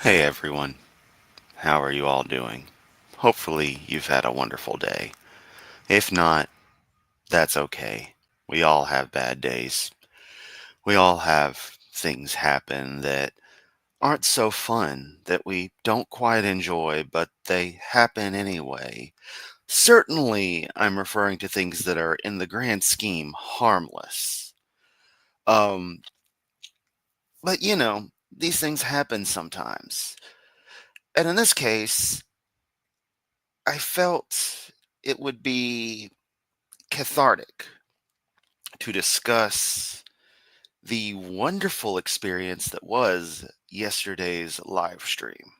Hey everyone, how are you all doing? Hopefully you've had a wonderful day. If not, that's okay. We all have bad days. We all have things happen that aren't so fun, that we don't quite enjoy, but they happen anyway. Certainly, I'm referring to things that are, in the grand scheme, harmless. Um, but these things happen sometimes. And in this case, I felt it would be cathartic to discuss the wonderful experience that was yesterday's live stream.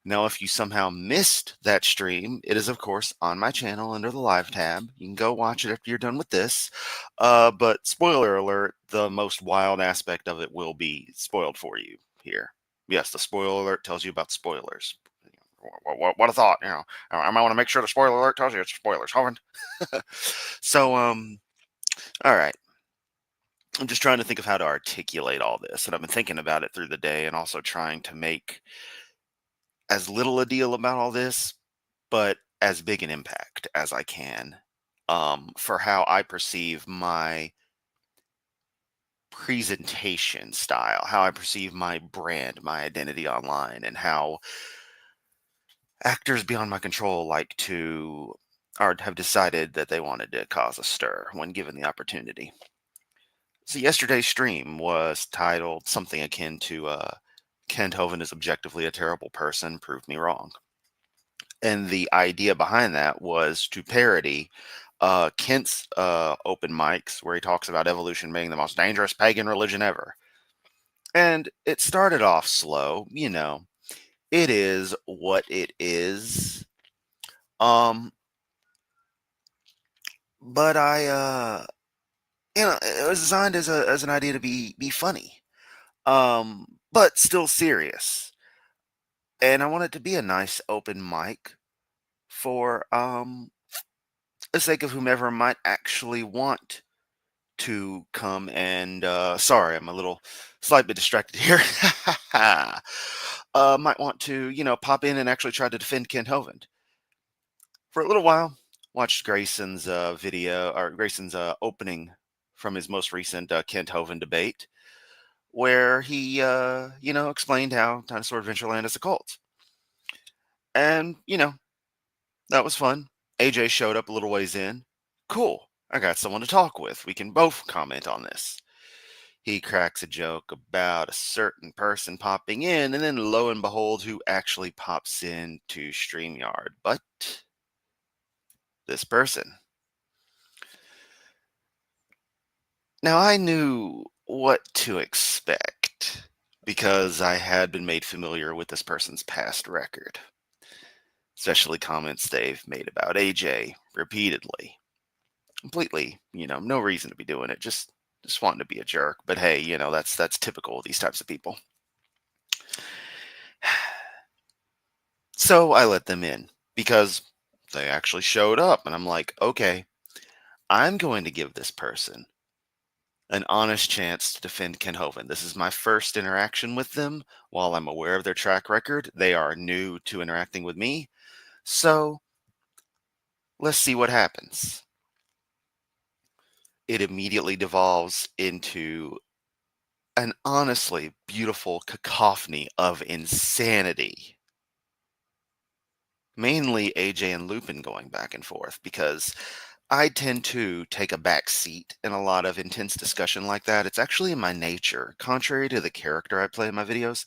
Now, if you somehow missed that stream, it is, of course, on my channel under the live tab. You can go watch it after you're done with this. But spoiler alert, the most wild aspect of it will be spoiled for you here. Yes, the spoiler alert tells you about spoilers. What a thought, I might want to make sure the spoiler alert tells you it's spoilers, Harvin. So, all right. I'm just trying to think of how to articulate all this. And I've been thinking about it through the day and also trying to make as little a deal about all this, but as big an impact as I can for how I perceive my presentation style, how I perceive my brand, my identity online, and how actors beyond my control like to or have decided that they wanted to cause a stir when given the opportunity. So yesterday's stream was titled something akin to Kent Hovind is objectively a terrible person, prove me wrong. And the idea behind that was to parody Kent's open mics where he talks about evolution being the most dangerous pagan religion ever. And it started off slow. It is what it is. Um, but it was designed as an idea to be funny, but still serious. And I want it to be a nice open mic for the sake of whomever might actually want to come and sorry, I'm a little slight bit distracted here. Might want to, pop in and actually try to defend Kent Hovind. For a little while, watched Grayson's video or Grayson's opening from his most recent Kent Hovind debate, where he explained how Dinosaur Adventureland is a cult. And, that was fun. AJ showed up a little ways in. Cool. I got someone to talk with. We can both comment on this. He cracks a joke about a certain person popping in, and then lo and behold, who actually pops in to StreamYard? But this person. Now, I knew what to expect because I had been made familiar with this person's past record, especially comments they've made about AJ repeatedly. Completely, no reason to be doing it. Just wanting to be a jerk. But hey, that's typical of these types of people. So I let them in because they actually showed up, and I'm like, okay, I'm going to give this person an honest chance to defend Ken Hovind. This is my first interaction with them. While I'm aware of their track record, they are new to interacting with me. So let's see what happens. It immediately devolves into an honestly beautiful cacophony of insanity. Mainly AJ and Lupin going back and forth because I tend to take a back seat in a lot of intense discussion like that. It's actually in my nature. Contrary to the character I play in my videos,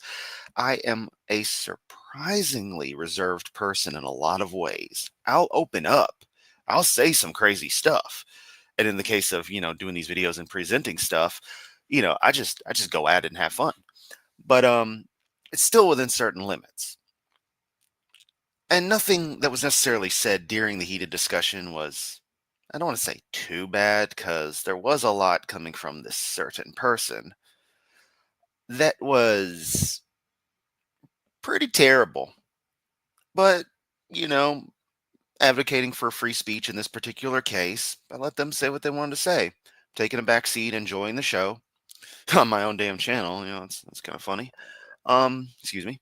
I am a surprisingly reserved person in a lot of ways. I'll open up. I'll say some crazy stuff. And in the case of, doing these videos and presenting stuff, I just go at it and have fun. But it's still within certain limits. And nothing that was necessarily said during the heated discussion was, I don't want to say too bad, because there was a lot coming from this certain person that was pretty terrible. But, you know, advocating for free speech in this particular case, I let them say what they wanted to say. Taking a back seat, enjoying the show on my own damn channel. It's kind of funny. Excuse me.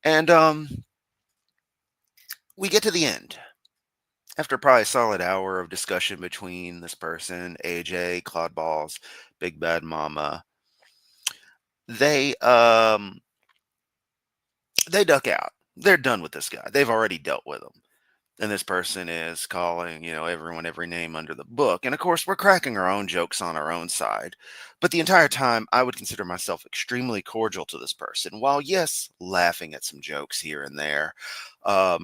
And we get to the end. After probably a solid hour of discussion between this person, AJ, Claude Balls, Big Bad Mama, they they duck out. They're done with this guy. They've already dealt with him. And this person is calling, everyone every name under the book. And of course, we're cracking our own jokes on our own side. But the entire time, I would consider myself extremely cordial to this person, while, yes, laughing at some jokes here and there,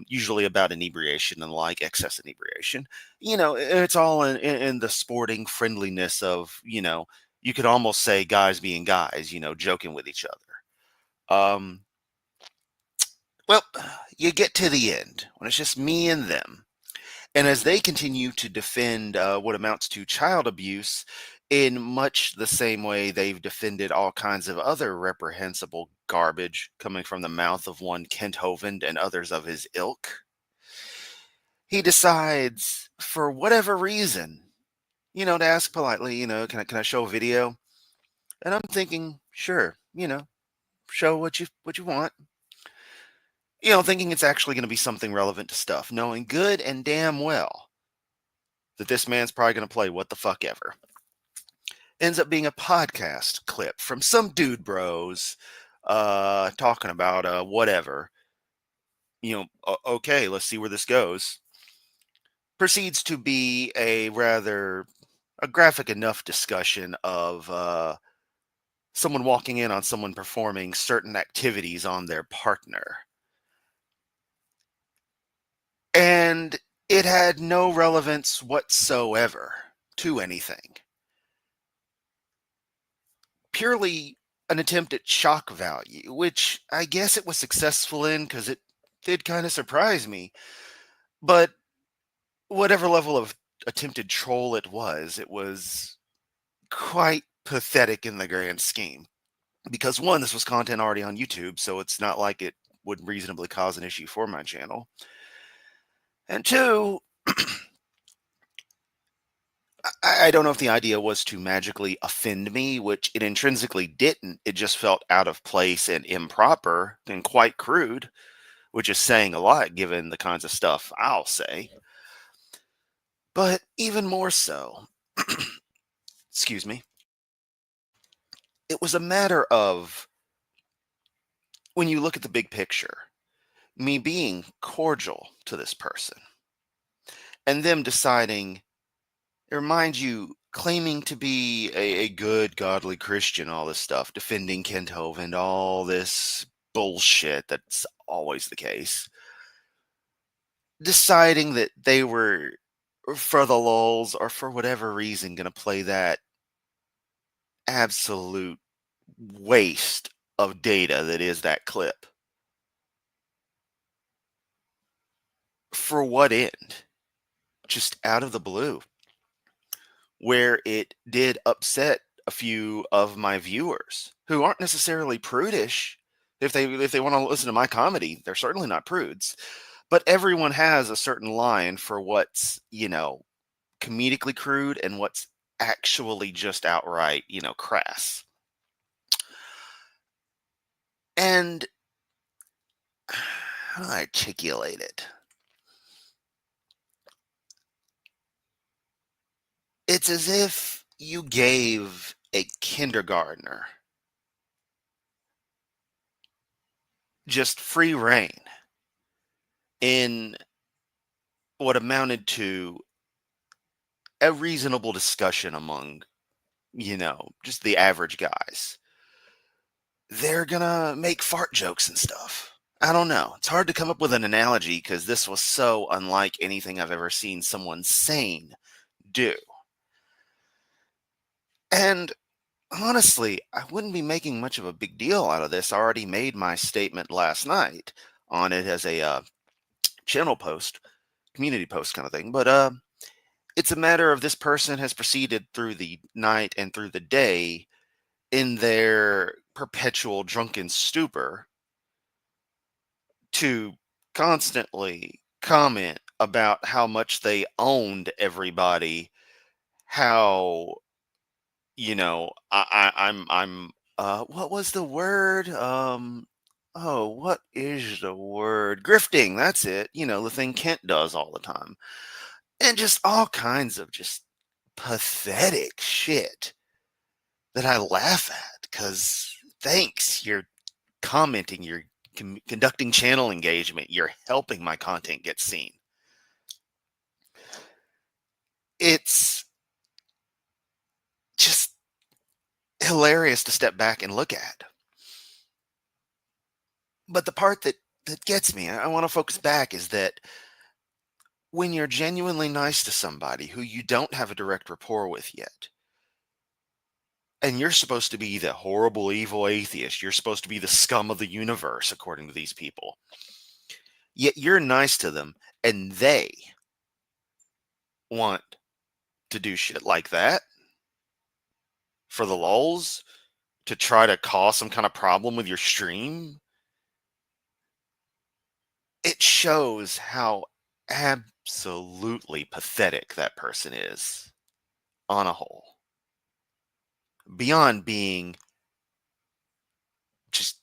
usually about inebriation and like excess inebriation. It's all in the sporting friendliness of, you could almost say guys being guys, joking with each other. Well, you get to the end when it's just me and them. And as they continue to defend what amounts to child abuse in much the same way they've defended all kinds of other reprehensible garbage coming from the mouth of one Kent Hovind and others of his ilk, he decides, for whatever reason, to ask politely, can I show a video? And I'm thinking, sure, show what you want. Thinking it's actually going to be something relevant to stuff, knowing good and damn well that this man's probably going to play what the fuck ever. Ends up being a podcast clip from some dude bros talking about whatever. Okay, let's see where this goes. Proceeds to be a rather a graphic enough discussion of someone walking in on someone performing certain activities on their partner. And it had no relevance whatsoever to anything. Purely an attempt at shock value, which I guess it was successful in because it did kind of surprise me. But whatever level of attempted troll it was quite pathetic in the grand scheme. Because one, this was content already on YouTube, so it's not like it would reasonably cause an issue for my channel. And two, I don't know if the idea was to magically offend me, which it intrinsically didn't. It just felt out of place and improper and quite crude, which is saying a lot given the kinds of stuff I'll say. But even more so, excuse me, it was a matter of, when you look at the big picture, me being cordial to this person and them deciding, mind you, claiming to be a good, godly Christian, all this stuff, defending Kent and all this bullshit that's always the case, deciding that they were, for the lulz or for whatever reason, going to play that absolute waste of data that is that clip. For what end? Just out of the blue. Where it did upset a few of my viewers who aren't necessarily prudish. If they want to listen to my comedy, they're certainly not prudes. But everyone has a certain line for what's, comedically crude and what's actually just outright, crass. And how do I articulate it? It's as if you gave a kindergartner just free reign in what amounted to a reasonable discussion among, just the average guys. They're gonna make fart jokes and stuff. I don't know. It's hard to come up with an analogy because this was so unlike anything I've ever seen someone sane do. And honestly, I wouldn't be making much of a big deal out of this. I already made my statement last night on it as a channel post, community post kind of thing. But it's a matter of, this person has proceeded through the night and through the day in their perpetual drunken stupor to constantly comment about how much they owned everybody, how, I'm what was the word? Oh, what is the word? Grifting, that's it. The thing Kent does all the time. And just all kinds of just pathetic shit that I laugh at because thanks, you're commenting, you're conducting channel engagement, you're helping my content get seen. It's just hilarious to step back and look at. But the part that gets me, I want to focus back, is that when you're genuinely nice to somebody who you don't have a direct rapport with yet, and you're supposed to be the horrible, evil atheist, you're supposed to be the scum of the universe, according to these people, yet you're nice to them, and they want to do shit like that for the lulz, to try to cause some kind of problem with your stream. It shows how absolutely pathetic that person is on a whole. Beyond being just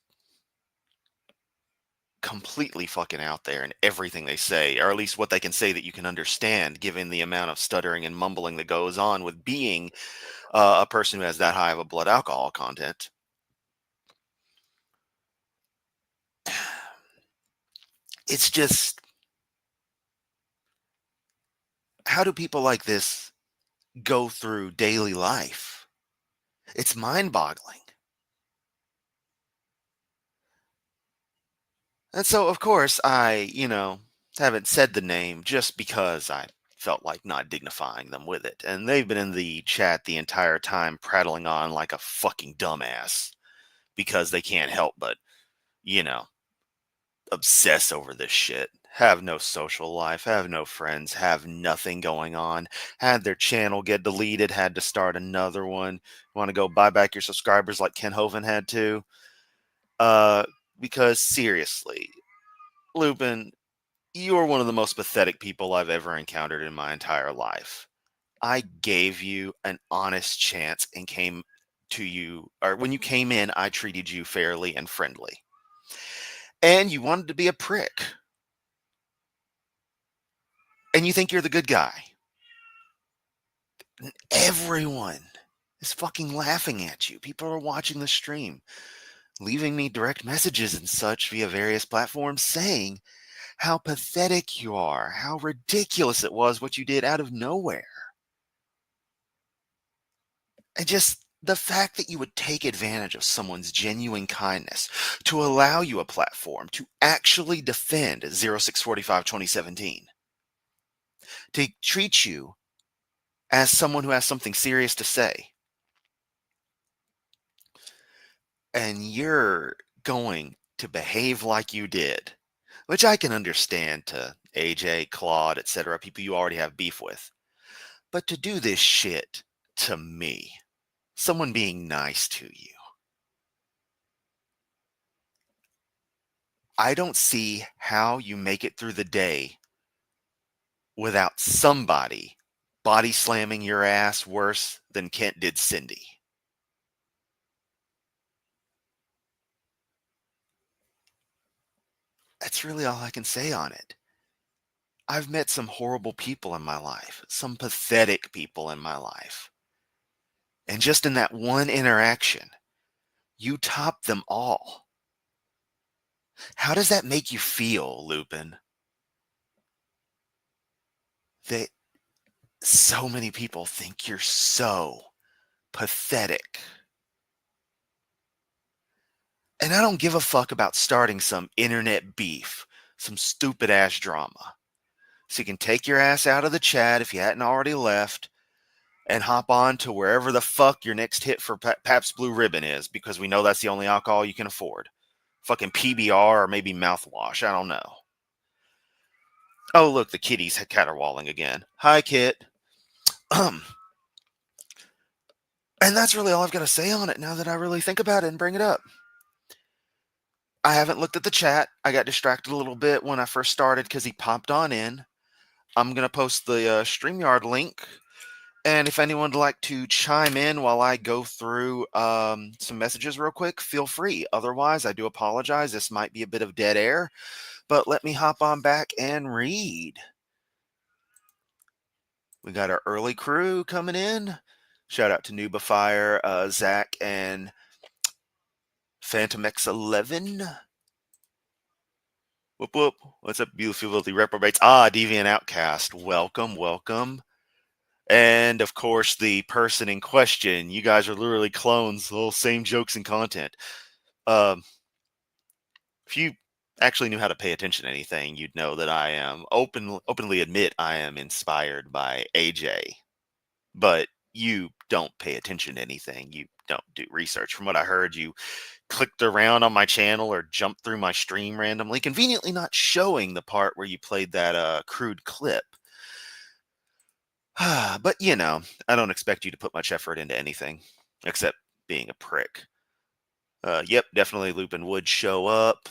completely fucking out there in everything they say, or at least what they can say that you can understand, given the amount of stuttering and mumbling that goes on with being a person who has that high of a blood alcohol content. It's just, how do people like this go through daily life? It's mind boggling. And so, of course, I haven't said the name just because I felt like not dignifying them with it. And they've been in the chat the entire time prattling on like a fucking dumbass because they can't help but, you know, obsess over this shit. Have no social life, have no friends, have nothing going on. Had their channel get deleted, had to start another one. Want to go buy back your subscribers like Ken Hovind had to? Uh, because seriously, Lupin, you're one of the most pathetic people I've ever encountered in my entire life. I gave you an honest chance and came to you, or when you came in, I treated you fairly and friendly. And you wanted to be a prick. And you think you're the good guy. And everyone is fucking laughing at you. People are watching the stream, leaving me direct messages and such via various platforms saying how pathetic you are, how ridiculous it was what you did out of nowhere. And just the fact that you would take advantage of someone's genuine kindness to allow you a platform to actually defend 0645 2017, to treat you as someone who has something serious to say, and you're going to behave like you did, which I can understand, to AJ, Claude, etc., people you already have beef with. But to do this shit to me, someone being nice to you, I don't see how you make it through the day without somebody body slamming your ass worse than Kent did Cindy. That's really all I can say on it. I've met some horrible people in my life, some pathetic people in my life. And just in that one interaction, you top them all. How does that make you feel, Lupin? That so many people think you're so pathetic. And I don't give a fuck about starting some internet beef, some stupid ass drama. So you can take your ass out of the chat if you hadn't already left and hop on to wherever the fuck your next hit for Pabst Blue Ribbon is, because we know that's the only alcohol you can afford. Fucking PBR or maybe mouthwash. I don't know. Oh, look, the kitty's caterwauling again. Hi, Kit. And that's really all I've got to say on it now that I really think about it and bring it up. I haven't looked at the chat. I got distracted a little bit when I first started because he popped on in. I'm going to post the StreamYard link And if anyone would like to chime in while I go through some messages real quick, feel free. Otherwise, I do apologize. This might be a bit of dead air, but let me hop on back and read. We got our early crew coming in. Shout out to Nubifier, Zach, and Phantom X11. Whoop whoop. What's up, beautiful reprobates? Deviant Outcast. Welcome, welcome. And of course, the person in question. You guys are literally clones, the same jokes and content. If you actually knew how to pay attention to anything, you'd know that I am openly admit I am inspired by AJ. But you don't pay attention to anything. You don't do research. From what I heard, you clicked around on my channel or jumped through my stream randomly, conveniently not showing the part where you played that crude clip. But, I don't expect you to put much effort into anything, except being a prick. Yep, definitely Lupin would show up.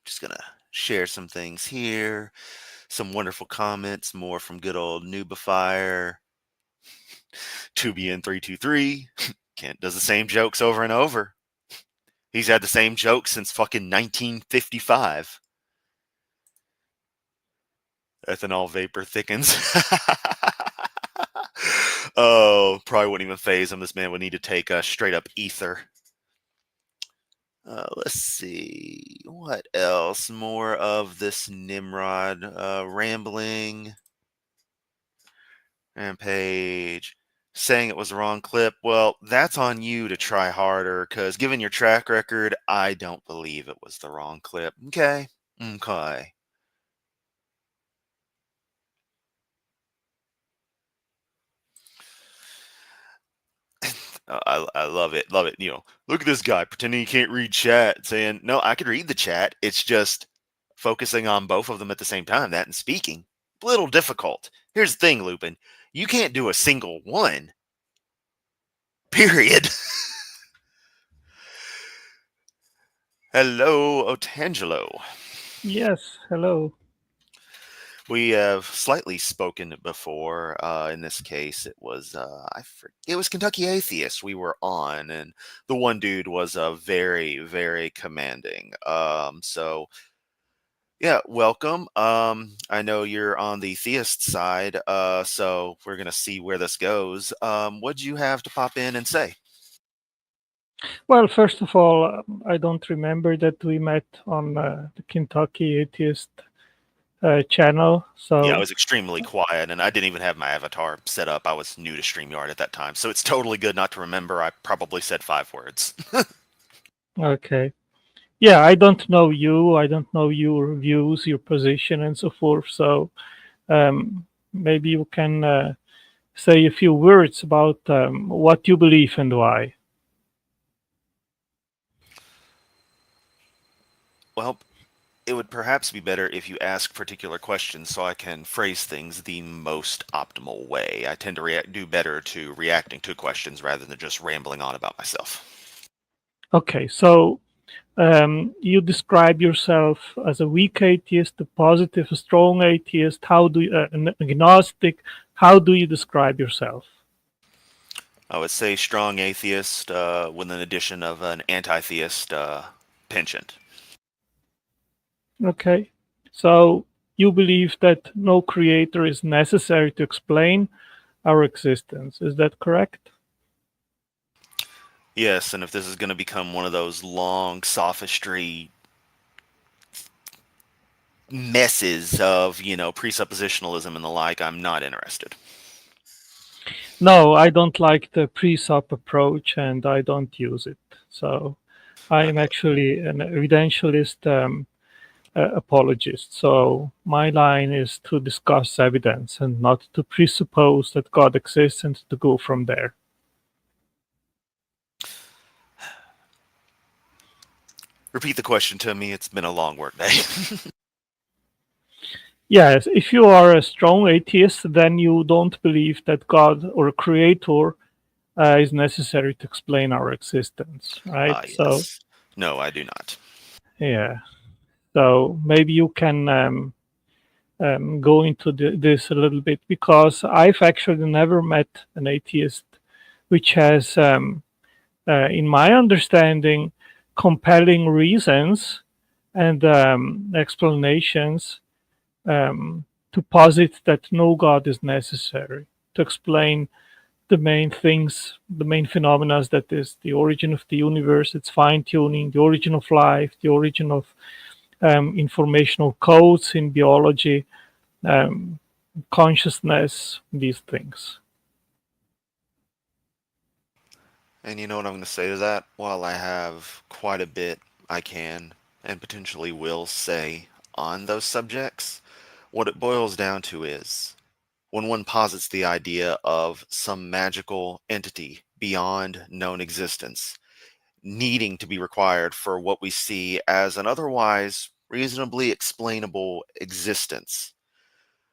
Just gonna share some things here. Some wonderful comments, more from good old Nubifier. Tubian323. Kent does the same jokes over and over. He's had the same jokes since fucking 1955. Ethanol vapor thickens. Oh, probably wouldn't even phase him. This man would need to take a straight up ether. Let's see. What else? More of this Nimrod rambling. Rampage. Saying it was the wrong clip. Well, that's on you to try harder, because given your track record, I don't believe it was the wrong clip. Okay. Okay. I love it. Love it. Look at this guy pretending he can't read chat, saying, no, I could read the chat. It's just focusing on both of them at the same time, that and speaking. A little difficult. Here's the thing, Lupin. You can't do a single one. Period. Hello, Otangelo. Yes, hello. We have slightly spoken before. In this case, it was it was Kentucky Atheist we were on, and the one dude was very, very commanding. So yeah, welcome. I know you're on the theist side, so we're gonna see where this goes. What'd you have to pop in and say? Well, first of all, I don't remember that we met on the Kentucky Atheist channel. Yeah, I So, was extremely quiet, and I didn't even have my avatar set up. I was new to StreamYard at that time, so it's totally good not to remember. I probably said 5 words. okay. Yeah, I don't know you. I don't know your views, your position, and so forth. So, maybe you can say a few words about what you believe and why. Well, it would perhaps be better if you ask particular questions so I can phrase things the most optimal way. I tend to do better to reacting to questions rather than just rambling on about myself. Okay, so you describe yourself as a weak atheist, a positive, a strong atheist. How do you, an agnostic? How do you describe yourself? I would say strong atheist with an addition of an anti-theist penchant. Okay, so you believe that no creator is necessary to explain our existence. Is that correct? Yes, and if this is going to become one of those long sophistry messes of, presuppositionalism and the like, I'm not interested. No, I don't like the pre-sup approach, and I don't use it. So I am Okay. actually an evidentialist apologist. So my line is to discuss evidence and not to presuppose that God exists and to go from there. Repeat the question to me. It's been a long work day. Yes, if you are a strong atheist, then you don't believe that God or a creator is necessary to explain our existence, right? So, Yes. No, I do not. yeah. So maybe you can. go into this a little bit, because I've actually never met an atheist which has, in my understanding, compelling reasons and explanations to posit that no God is necessary to explain the main things, the main phenomena, that is the origin of the universe, its fine tuning, the origin of life, the origin of informational codes in biology, um, consciousness, these things. And you know what I'm going to say to that? While I have quite a bit I can and potentially will say on those subjects, what it boils down to is when one posits the idea of some magical entity beyond known existence needing to be required for what we see as an otherwise reasonably explainable existence,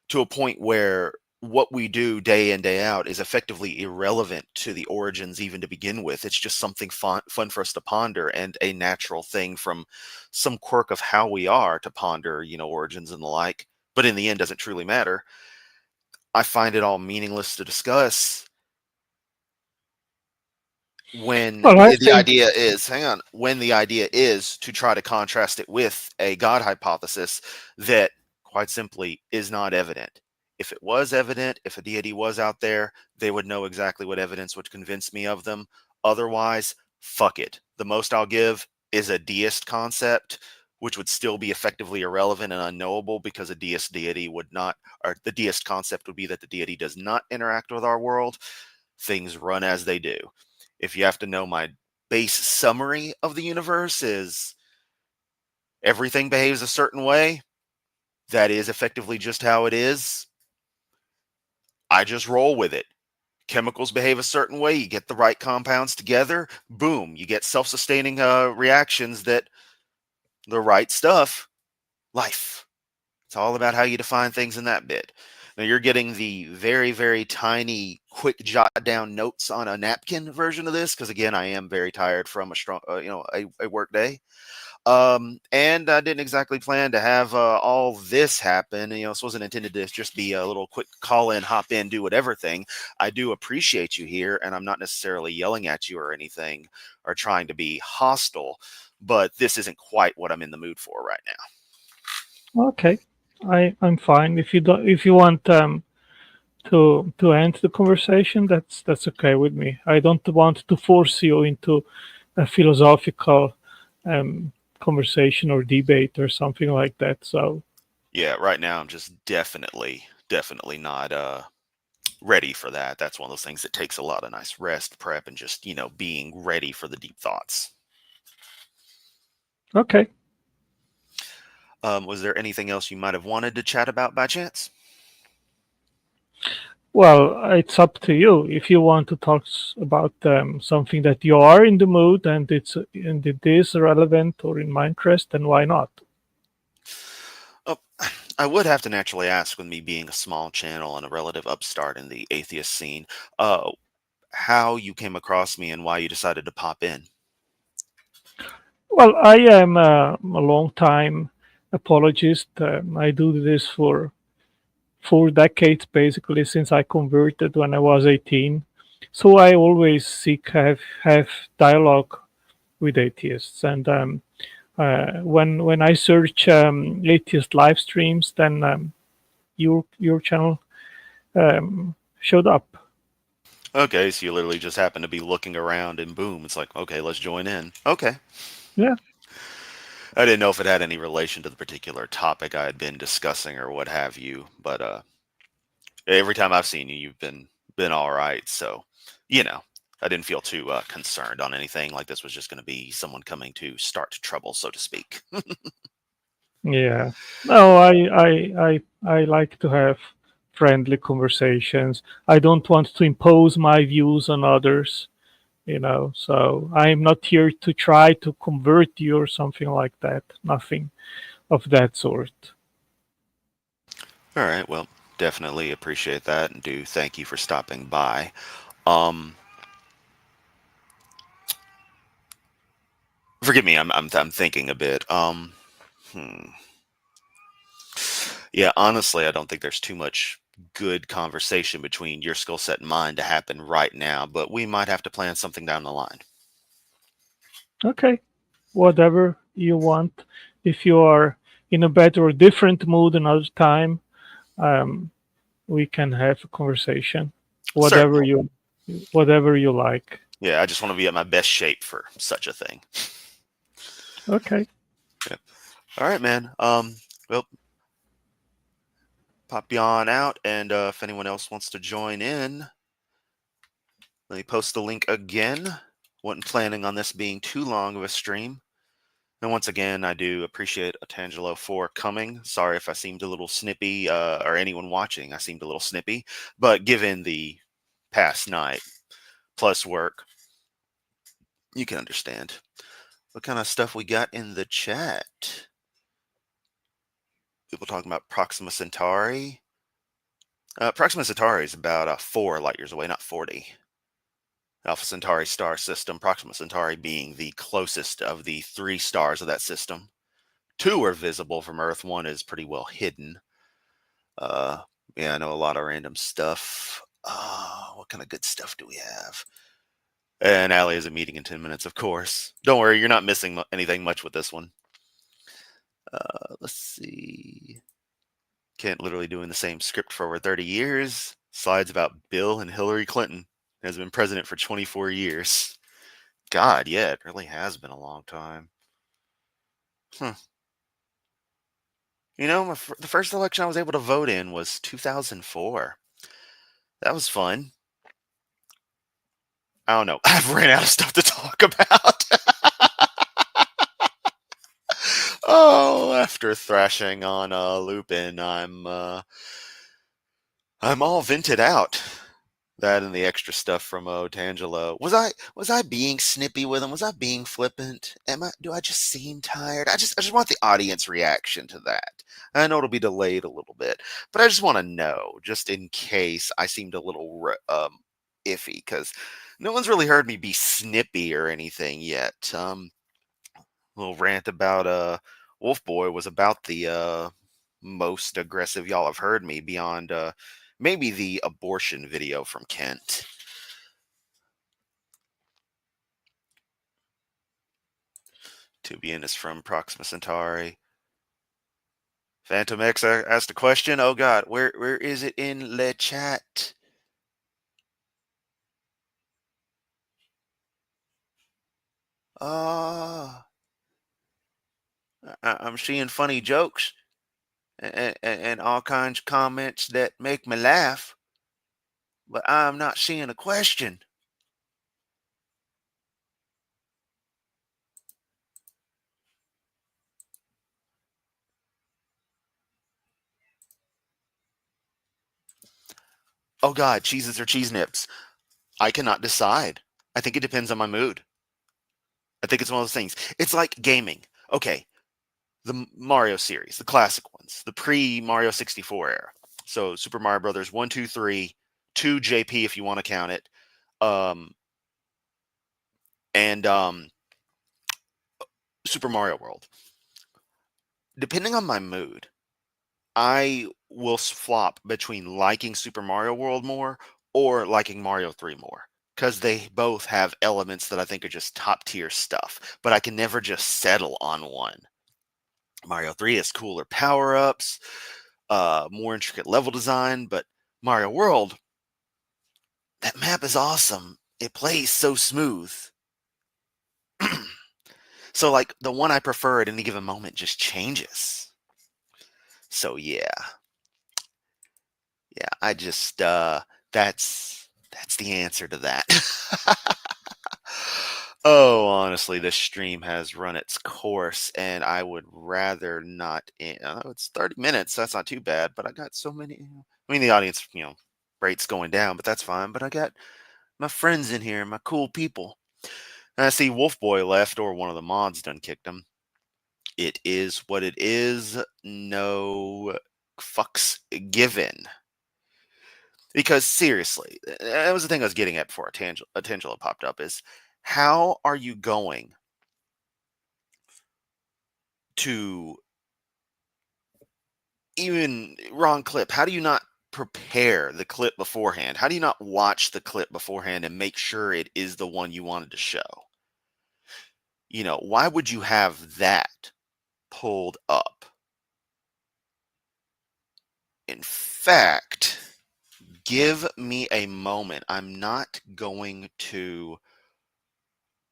to a point where what we do day in day out is effectively irrelevant to the origins even to begin with. It's just something fun for us to ponder, and a natural thing from some quirk of how we are to ponder, origins and the like, but in the end doesn't truly matter. I find it all meaningless to discuss when Well, I the think, idea is, hang on, when the idea is to try to contrast it with a God hypothesis that quite simply is not evident. If it was evident, if a deity was out there, they would know exactly what evidence would convince me of them. Otherwise, fuck it. The most I'll give is a deist concept, which would still be effectively irrelevant and unknowable, because a deity would not, or the deist concept would be that the deity does not interact with our world. Things run as they do. If you have to know, my base summary of the universe is everything behaves a certain way. That is effectively just how it is. I just roll with it. Chemicals behave a certain way. You get the right compounds together, boom, you get self-sustaining reactions that the right stuff, life. It's all about how you define things in that bit. Now you're getting the very, very tiny, quick jot down notes on a napkin version of this, because again, I am very tired from a strong, a work day. And I didn't exactly plan to have all this happen. This wasn't intended to just be a little quick call in, hop in, do whatever thing. I do appreciate you here, and I'm not necessarily yelling at you or anything or trying to be hostile, but this isn't quite what I'm in the mood for right now. okay, I'm fine. If you want to end the conversation, that's okay with me. I don't want to force you into a philosophical um, conversation or debate or something like that. So, Yeah, right now I'm just definitely not ready for that. That's one of those things that takes a lot of nice rest, prep, and just, being ready for the deep thoughts. okay. Was there anything else you might have wanted to chat about by chance? Well, it's up to you. If you want to talk about something that you are in the mood and it is relevant or in my interest, then why not? Oh, I would have to naturally ask, with me being a small channel and a relative upstart in the atheist scene, how you came across me and why you decided to pop in. Well, I am a long time apologist. I do this for 4 decades, basically, since I converted when I was 18. So I always seek have dialogue with atheists, and when I search atheist live streams, then your channel showed up. Okay, so you literally just happen to be looking around and boom, it's like, okay, let's join in. Okay. Yeah. I didn't know if it had any relation to the particular topic I had been discussing or what have you, but every time I've seen you, you've been all right. So, you know, I didn't feel too concerned on anything, like this was just going to be someone coming to start trouble, so to speak. Yeah. No, I like to have friendly conversations. I don't want to impose my views on others, So I'm not here to try to convert you or something like that. Nothing of that sort. All right, well, definitely appreciate that and do thank you for stopping by. Um, Forgive me, I'm thinking a bit. Hmm. Yeah, honestly, I don't think there's too much good conversation between your skill set and mine to happen right now, but we might have to plan something down the line. Okay, whatever you want. If you are in a better or different mood another time, um, we can have a conversation. Whatever Certainly. you, whatever you like. Yeah, I just want to be at my best shape for such a thing. Okay. Yeah. All right, man. Well, pop you on out, and if anyone else wants to join in, let me post the link again. Wasn't planning on this being too long of a stream. And once again, I do appreciate Otangelo for coming. Sorry if I seemed a little snippy, or anyone watching, I seemed a little snippy. But given the past night plus work, you can understand. What kind of stuff we got in the chat? People talking about Proxima Centauri. Proxima Centauri is about 4 light years away, not 40. Alpha Centauri star system, Proxima Centauri being the closest of the 3 stars of that system. 2 are visible from Earth, 1 is pretty well hidden. Uh, yeah, I know a lot of random stuff. What kind of good stuff do we have? And Allie is a meeting in 10 minutes, of course. Don't worry, you're not missing anything much with this one. Let's see. Kent literally doing the same script for over 30 years. Slides about Bill and Hillary Clinton. Has been president for 24 years. God, yeah, it really has been a long time. Huh. You know, the first election I was able to vote in was 2004. That was fun. I don't know. I've ran out of stuff to talk about. Oh, after thrashing on Lupin, I'm all vented out. That and the extra stuff from Tangelo. Was I being snippy with him? Was I being flippant? Do I just seem tired? I just want the audience reaction to that. I know it'll be delayed a little bit, but I just want to know, just in case I seemed a little iffy, because no one's really heard me be snippy or anything yet. Little rant about Wolf Boy was about the most aggressive y'all have heard me beyond maybe the abortion video from Kent. Tubian is from Proxima Centauri. Phantom X asked a question. Oh God, where is it in the chat? Ah, I'm seeing funny jokes and all kinds of comments that make me laugh, but I'm not seeing a question. Oh God, cheeses or cheese nips. I cannot decide. I think it depends on my mood. I think it's one of those things. It's like gaming. Okay, the Mario series, the classic ones, the pre Mario 64 era. So Super Mario Brothers 1, 2, 3, 2 JP if you want to count it, um, and Super Mario World. Depending on my mood, I will flop between liking Super Mario World more or liking Mario 3 more, because they both have elements that I think are just top tier stuff, but I can never just settle on one. Mario 3 has cooler power ups, more intricate level design, but Mario World, that map is awesome. It plays so smooth. So, like, the one I prefer at any given moment just changes. So, yeah, I just, that's the answer to that. Oh, honestly, this stream has run its course, and I would rather not. It's 30 minutes. That's not too bad, but I got so many. I mean, the audience, rate's going down, but that's fine. But I got my friends in here, my cool people. And I see Wolf Boy left, or one of the mods done kicked him. It is what it is. No fucks given. Because seriously, that was the thing I was getting at before Tangela popped up, is how are you going to even wrong clip. How do you not prepare the clip beforehand? How do you not watch the clip beforehand and make sure it is the one you wanted to show? Why would you have that pulled up? In fact, give me a moment. I'm not going to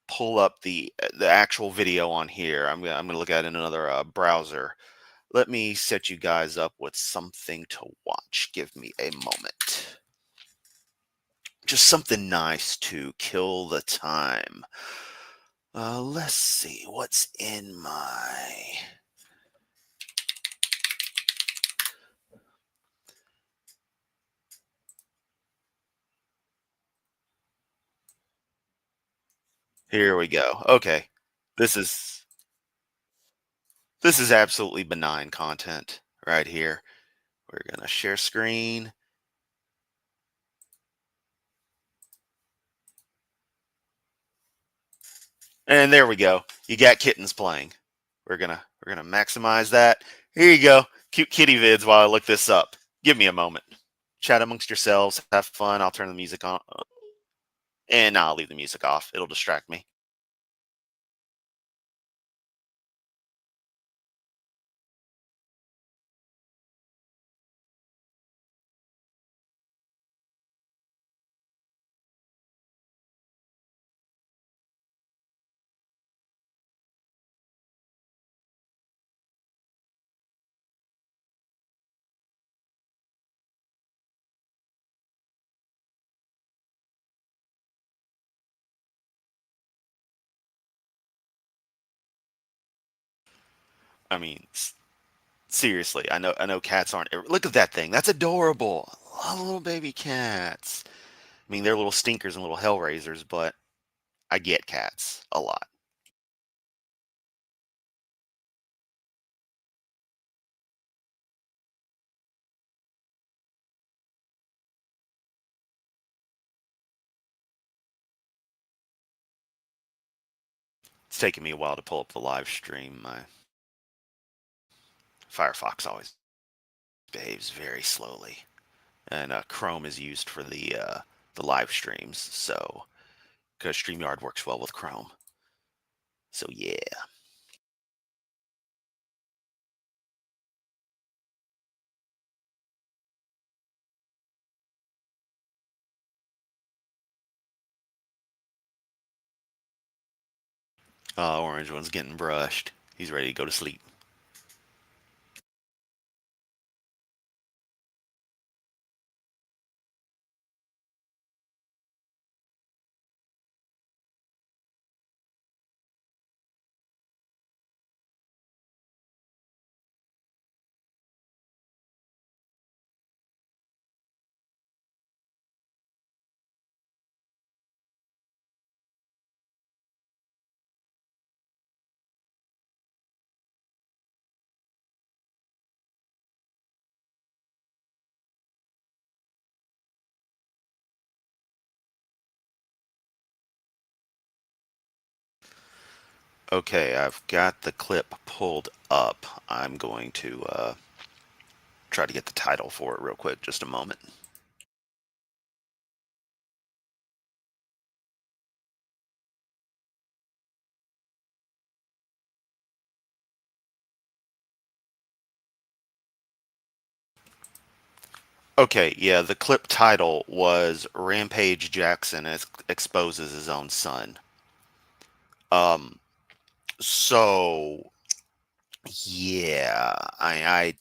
pull up the actual video on here. I'm gonna look at it in another browser. Let me set you guys up with something to watch. Give me a moment. Just something nice to kill the time. Let's see what's in my. Here we go. Okay, this is this is absolutely benign content right here. We're gonna share screen. And there we go. You got kittens playing. We're gonna maximize that. Here you go. Cute kitty vids while I look this up. Give me a moment. Chat amongst yourselves. Have fun. I'll turn the music on. And I'll leave the music off. It'll distract me. I mean, seriously, I know cats aren't. Look at that thing. That's adorable. I love little baby cats. I mean, they're little stinkers and little hell raisers, but I get cats a lot. It's taking me a while to pull up the live stream. My Firefox always behaves very slowly, and Chrome is used for the live streams. So, because StreamYard works well with Chrome. So yeah. Orange one's getting brushed. He's ready to go to sleep. Okay, I've got the clip pulled up. I'm going to try to get the title for it real quick. Just a moment. Okay, yeah, the clip title was Rampage Jackson exposes his own son. Um, so yeah, I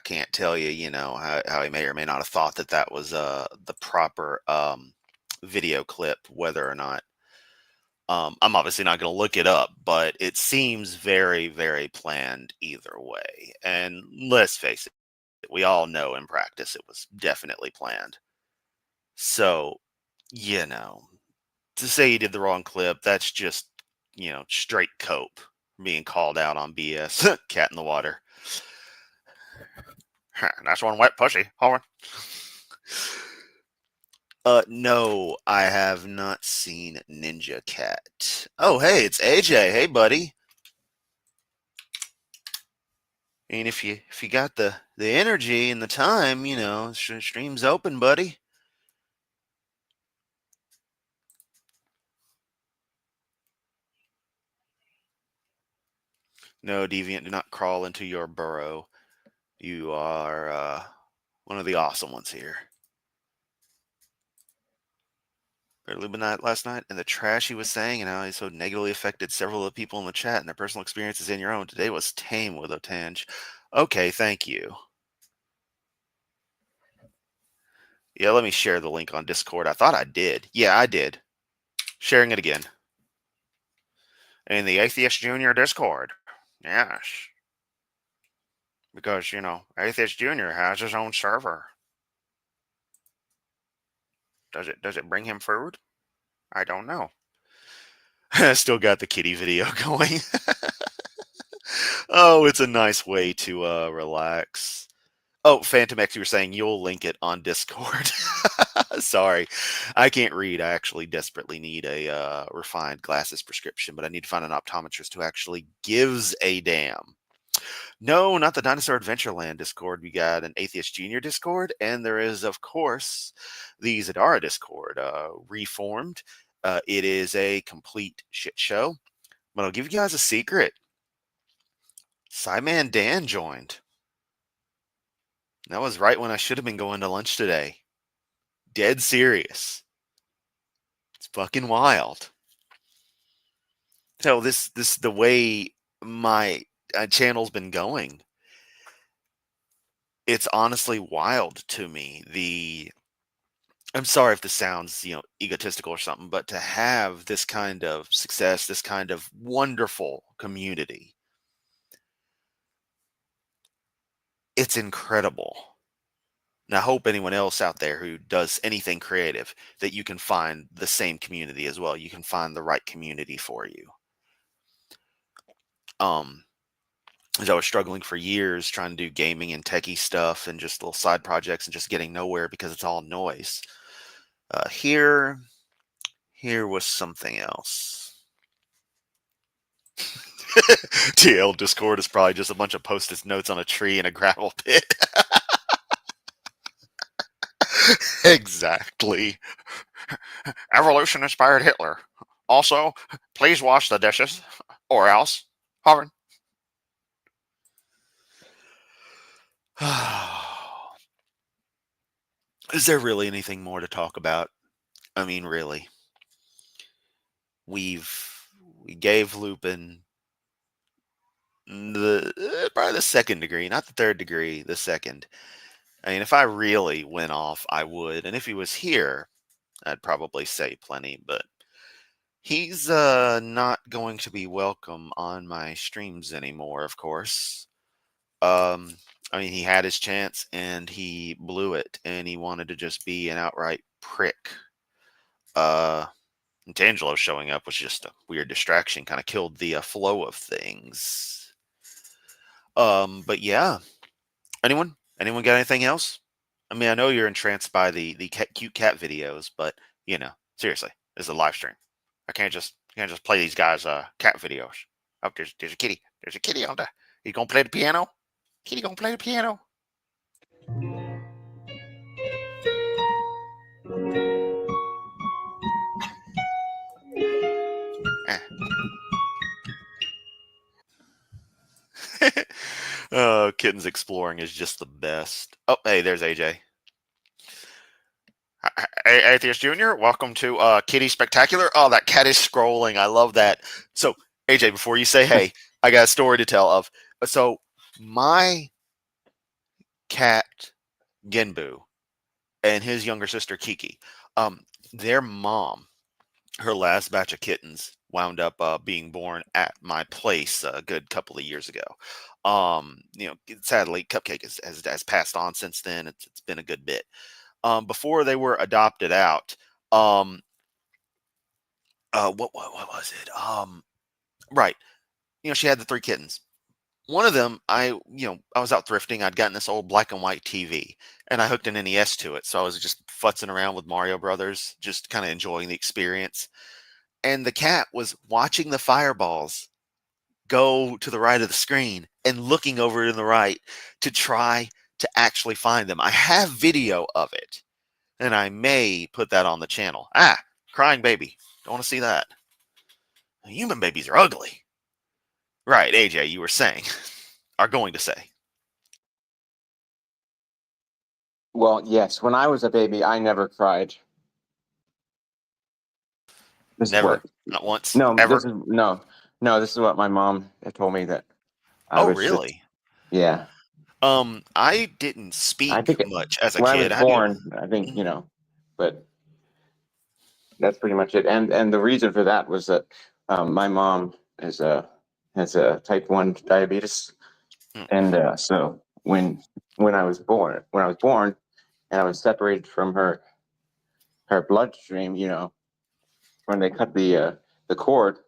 can't tell you, how he may or may not have thought that was the proper video clip, whether or not. I'm obviously not going to look it up, but it seems very, very planned either way. And let's face it, we all know in practice it was definitely planned. So, you know, to say he did the wrong clip, that's just, straight cope being called out on BS. Cat in the water. That's one wet pussy. Hold on. No, I have not seen Ninja Cat. Oh, hey, it's AJ. Hey, buddy. And if you got the energy and the time, stream's open, buddy. No, deviant, do not crawl into your burrow. You are one of the awesome ones here. Illuminati last night and the trash he was saying and how he so negatively affected several of the people in the chat and their personal experiences in your own. Today was tame with Otange. Okay, thank you. Yeah, let me share the link on Discord. I thought I did. Yeah, I did. Sharing it again. In the Atheist Junior Discord. Yes. Because, Atheist Junior has his own server. Does it bring him food? I don't know. Still got the kitty video going. Oh, it's a nice way to relax. Oh, Phantom X, you were saying you'll link it on Discord. Sorry, I can't read. I actually desperately need a refined glasses prescription, but I need to find an optometrist who actually gives a damn. No, not the Dinosaur Adventureland Discord. We got an Atheist Junior Discord, and there is, of course, the Zadara Discord, reformed. It is a complete shit show, but I'll give you guys a secret. Cyman Dan joined. That was right when I should have been going to lunch today. Dead serious. It's fucking wild. So this the way my channel's been going. It's honestly wild to me. I'm sorry if this sounds, egotistical or something, but to have this kind of success, this kind of wonderful community, it's incredible. And I hope anyone else out there who does anything creative that you can find the same community as well. You can find the right community for you. As I was struggling for years trying to do gaming and techie stuff and just little side projects and just getting nowhere because it's all noise. Here was something else. TL Discord is probably just a bunch of post-it notes on a tree in a gravel pit. Exactly. Evolution inspired Hitler. Also, please wash the dishes, or else. Hovern. Is there really anything more to talk about? I mean, really. We gave Lupin probably the second degree, not the third degree, the second. I mean, if I really went off, I would. And if he was here, I'd probably say plenty, but he's not going to be welcome on my streams anymore, of course. I mean, he had his chance and he blew it, and he wanted to just be an outright prick. And Tangelo showing up was just a weird distraction, kind of killed the flow of things. But yeah, anyone got anything else? I mean, I know you're entranced by the cute cat videos, but seriously, this is a live stream. I can't just play these guys cat videos. Oh, there's a kitty. There's a kitty on there. You gonna play the piano? Kitty gonna play the piano? Kittens exploring is just the best. Oh, hey, there's AJ. Hey, Atheist Junior, welcome to Kitty Spectacular. Oh, that cat is scrolling. I love that. So, AJ, before you say hey, I got a story to tell of. So, my cat Genbu and his younger sister Kiki, their mom, her last batch of kittens wound up being born at my place a good couple of years ago. Sadly, Cupcake has passed on since then. It's been a good bit. Before they were adopted out, what was it? Right. She had the three kittens. One of them, I was out thrifting. I'd gotten this old black and white TV, and I hooked an NES to it. So I was just futzing around with Mario Brothers, just kind of enjoying the experience. And the cat was watching the fireballs go to the right of the screen and looking over in the right to try to actually find them. I have video of it, and I may put that on the channel. Ah, crying baby. Don't want to see that. Human babies are ugly. Right, AJ, you were saying, are going to say. Well, yes. When I was a baby, I never cried. This is Never, what. not once, No, ever. no. This is what my mom had told me that I Oh, was just. really? Yeah, I didn't I speak think much as a when I was kid. I do. born, I think but that's pretty much it. And the reason for that was that my mom is a has a type 1 diabetes, Mm. and so when I was born, and I was separated from her bloodstream, when they cut the cord,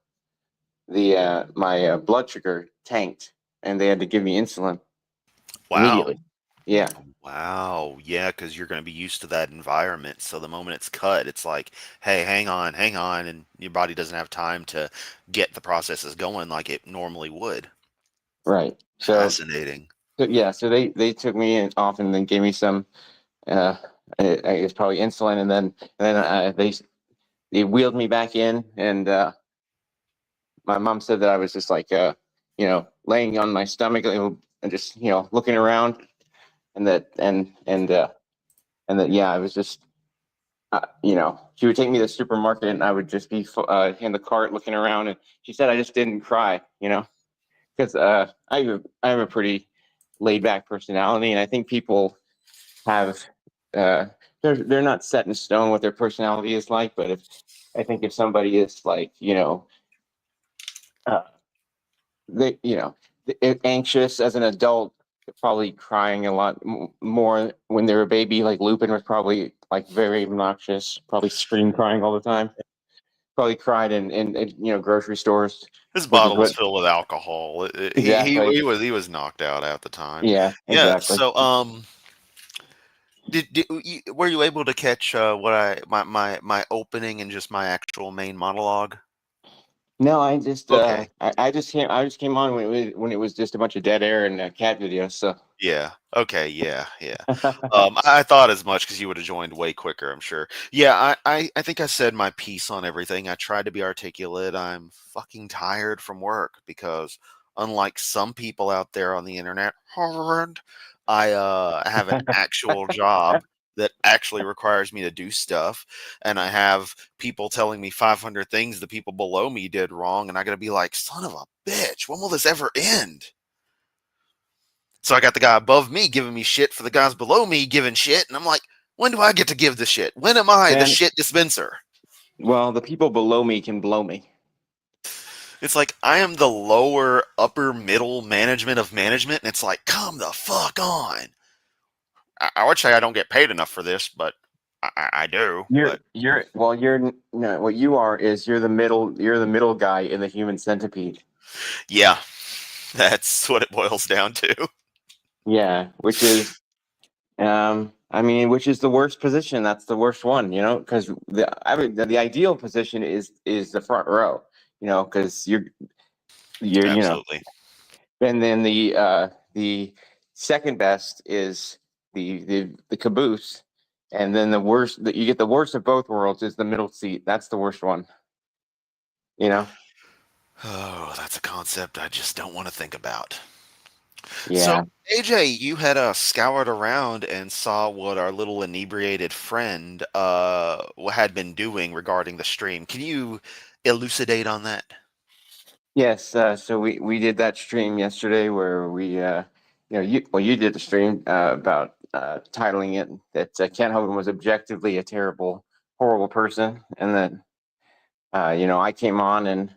the my blood sugar tanked, and they had to give me insulin Wow. immediately. Yeah, Wow. Yeah, because you're going to be used to that environment. So the moment it's cut, it's like, hey, hang on. And your body doesn't have time to get the processes going like it normally would. right. Fascinating. So they took me off and then gave me some, uh, I guess probably insulin, and then they wheeled me back in, and my mom said that I was just like, laying on my stomach and just looking around, and that yeah, I was just she would take me to the supermarket, and I would just be in the cart looking around, and she said I just didn't cry, because I have a pretty laid back personality, and I think people have uh, they're not set in stone what their personality is like, but if somebody is like uh, they anxious as an adult, probably crying a lot more when they're a baby. Like Lupin was probably like very obnoxious, probably scream crying all the time. Probably cried in grocery stores, His which is bottle was what filled with alcohol. exactly. He was knocked out at the time. Yeah, Yeah. exactly. So were you able to catch what my opening and just my actual main monologue? No, I just Okay. I just came on when it was just a bunch of dead air and cat videos. So Yeah. Okay. Yeah. Yeah. I thought as much because you would have joined way quicker, I'm sure. Yeah. I think I said my piece on everything. I tried to be articulate. I'm fucking tired from work because, unlike some people out there on the internet, I have an actual job that actually requires me to do stuff, and I have people telling me 500 things the people below me did wrong, and I got to be like, son of a bitch, when will this ever end? So I got the guy above me giving me shit for the guys below me giving shit, and I'm like, when do I get to give the shit? When am I the man, shit dispenser? well, the people below me can blow me. It's like I am the lower upper middle management of management, and it's like, come the fuck on. I would say I don't get paid enough for this, but I do. But You're no, what you are is you're the middle guy in the human centipede. yeah, that's what it boils down to. Yeah, which is the worst position. That's the worst one, because the ideal position is the front row, because you're Absolutely. and then the second best is the caboose, and then the worst that you get the worst of both worlds is the middle seat. That's the worst one, you know. Oh, that's a concept I just don't want to think about. So, Yeah. AJ, you had scoured around and saw what our little inebriated friend had been doing regarding the stream. Can you elucidate on that? Yes, so we did that stream yesterday where you did the stream about titling it that Ken Hogan was objectively a terrible, horrible person, and then I came on, and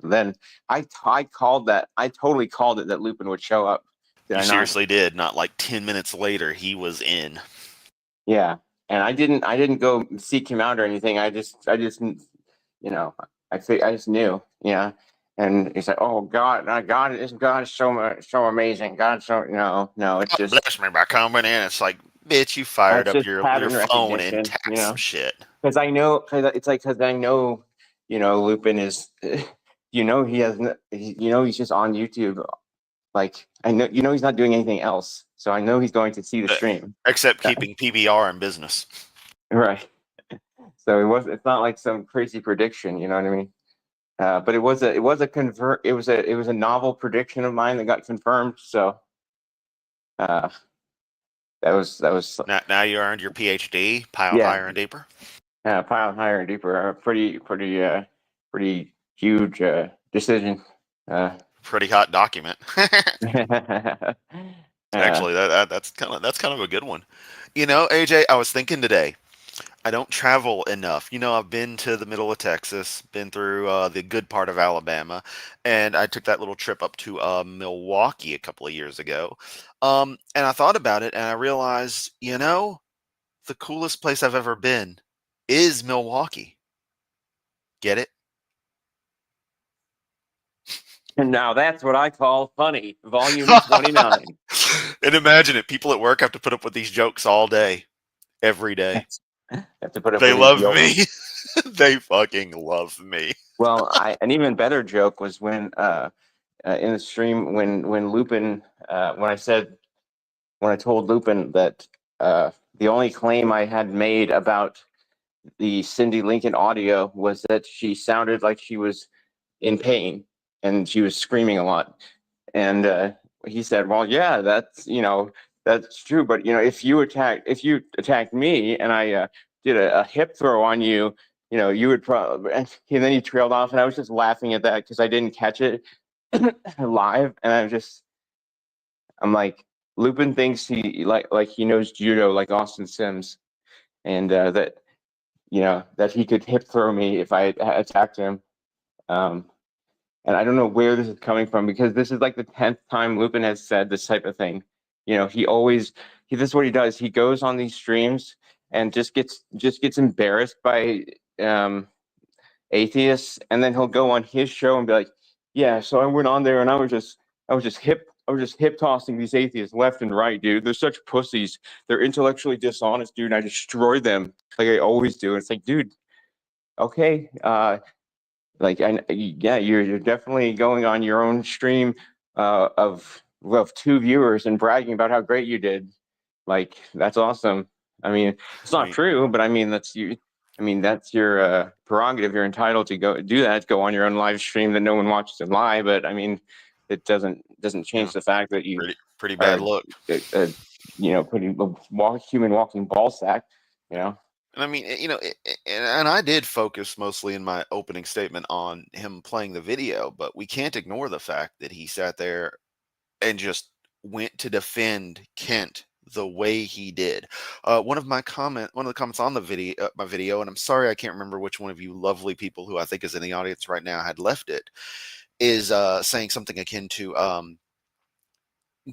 then I called that. I totally called it that Lupin would show up. Did You I not? seriously did. Not like 10 minutes later, he was in. Yeah, and I didn't go seek him out or anything. I just I just knew, And he said, "Oh God, God is so amazing. God, so no, it's God just bless me by coming in. It's like, bitch, you fired that's up just your pattern phone and recognition, tapped some shit. because because I know, Lupin is, he has, he's just on YouTube like I know he's not doing anything else, so I know he's going to see the stream. Except keeping PBR in business. Right. So it's not like some crazy prediction, you know what I mean? But it was a novel prediction of mine that got confirmed. So that was Now you earned your PhD, piled Yeah. higher and deeper. Piled higher and deeper. Pretty huge decision. Pretty hot document. uh, Actually, that's kind of a good one. You know, AJ, I was thinking today, I don't travel enough. You know, I've been to the middle of Texas, been through the good part of Alabama, and I took that little trip up to Milwaukee a couple of years ago. And I thought about it, and I realized, you know, the coolest place I've ever been is Milwaukee. Get it? And now that's what I call funny. Volume 29. And imagine it. People at work have to put up with these jokes all day, every day. Have to put up They with love these me. They fucking love me. Well, an even better joke was when in the stream when Lupin when I told Lupin that the only claim I had made about the Cindy Lincoln audio was that she sounded like she was in pain and she was screaming a lot. And he said, "Well, yeah, that's true. But if you attacked me and I did a hip throw on you, you would probably." And then he trailed off, and I was just laughing at that because I didn't catch it live, and I'm like, Lupin thinks he like he knows judo like Austin Sims, and that he could hip throw me if I attacked him. And I don't know where this is coming from because this is like the 10th time Lupin has said this type of thing. This is what he does. He goes on these streams and just gets embarrassed by atheists, and then he'll go on his show and be like, "Yeah, so I went on there and I was just hip tossing these atheists left and right, dude. They're such pussies. They're intellectually dishonest, dude. And I destroyed them like I always do." And it's like, dude, okay, you're definitely going on your own stream of 2 viewers and bragging about how great you did. Like, that's awesome. I mean, it's not true, but I mean, that's you. I mean, that's your prerogative. You're entitled to go do that. Go on your own live stream that no one watches it live. But I mean, it doesn't change the fact that you pretty bad look. putting human walking ball sack. And I mean, and I did focus mostly in my opening statement on him playing the video, but we can't ignore the fact that he sat there and just went to defend Kent the way he did. One of the comments on the video, my video, and I'm sorry I can't remember which one of you lovely people who I think is in the audience right now had left it, is saying something akin to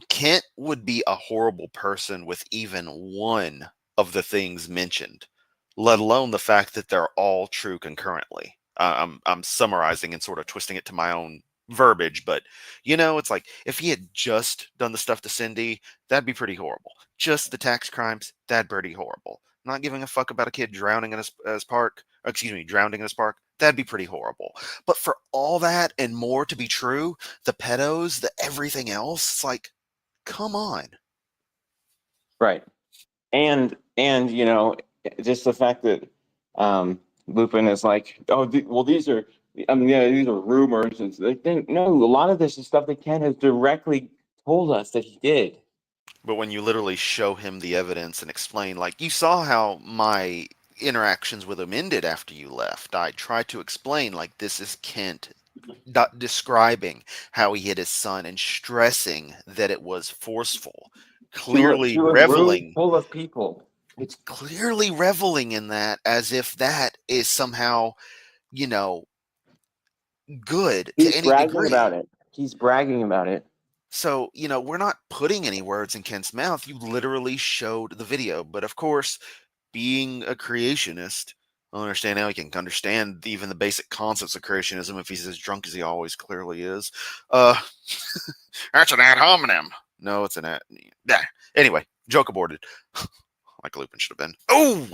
Kent would be a horrible person with even one of the things mentioned, let alone the fact that they're all true concurrently. I'm summarizing and sort of twisting it to my own verbiage, but it's like if he had just done the stuff to Cindy, that'd be pretty horrible. Just the tax crimes, that'd be pretty horrible. Not giving a fuck about a kid drowning in his park, drowning in his park, that'd be pretty horrible. But for all that and more to be true, the pedos, the everything else, it's like, come on. Right. And just the fact that Lupin is like, "Oh, these are rumors." And no, a lot of this is stuff that Ken has directly told us that he did. But when you literally show him the evidence and explain, like, you saw how my interactions with him ended after you left. I tried to explain, like, this is Kent describing how he hit his son and stressing that it was forceful. Clearly to a reveling room full of people. It's clearly reveling in that as if that is somehow, good He's to any bragging degree. about it. He's bragging about it. So, we're not putting any words in Kent's mouth. You literally showed the video. But of course, being a creationist, I understand how he can understand even the basic concepts of creationism if he's as drunk as he always clearly is. That's an ad hominem. No, it's an ad. Yeah. Anyway, joke aborted. Like Lupin should have been. Oh,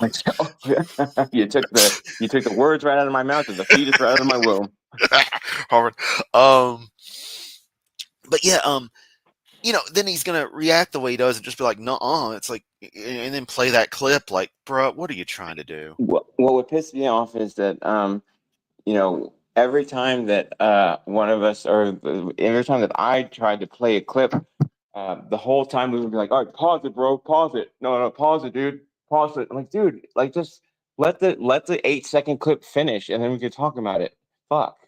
you took the words right out of my mouth and the fetus right out of my womb. Harvard. But yeah, then he's gonna react the way he does and just be like, "Nuh-uh." It's like, and then play that clip like, "Bruh, what are you trying to do?" What would piss me off is that every time that one of us, or every time that I tried to play a clip, the whole time we would be like, "All right, pause it, bro, pause it. No, pause it, dude, pause it." I'm like, dude, like just let the 8-second clip finish, and then we can talk about it. Fuck.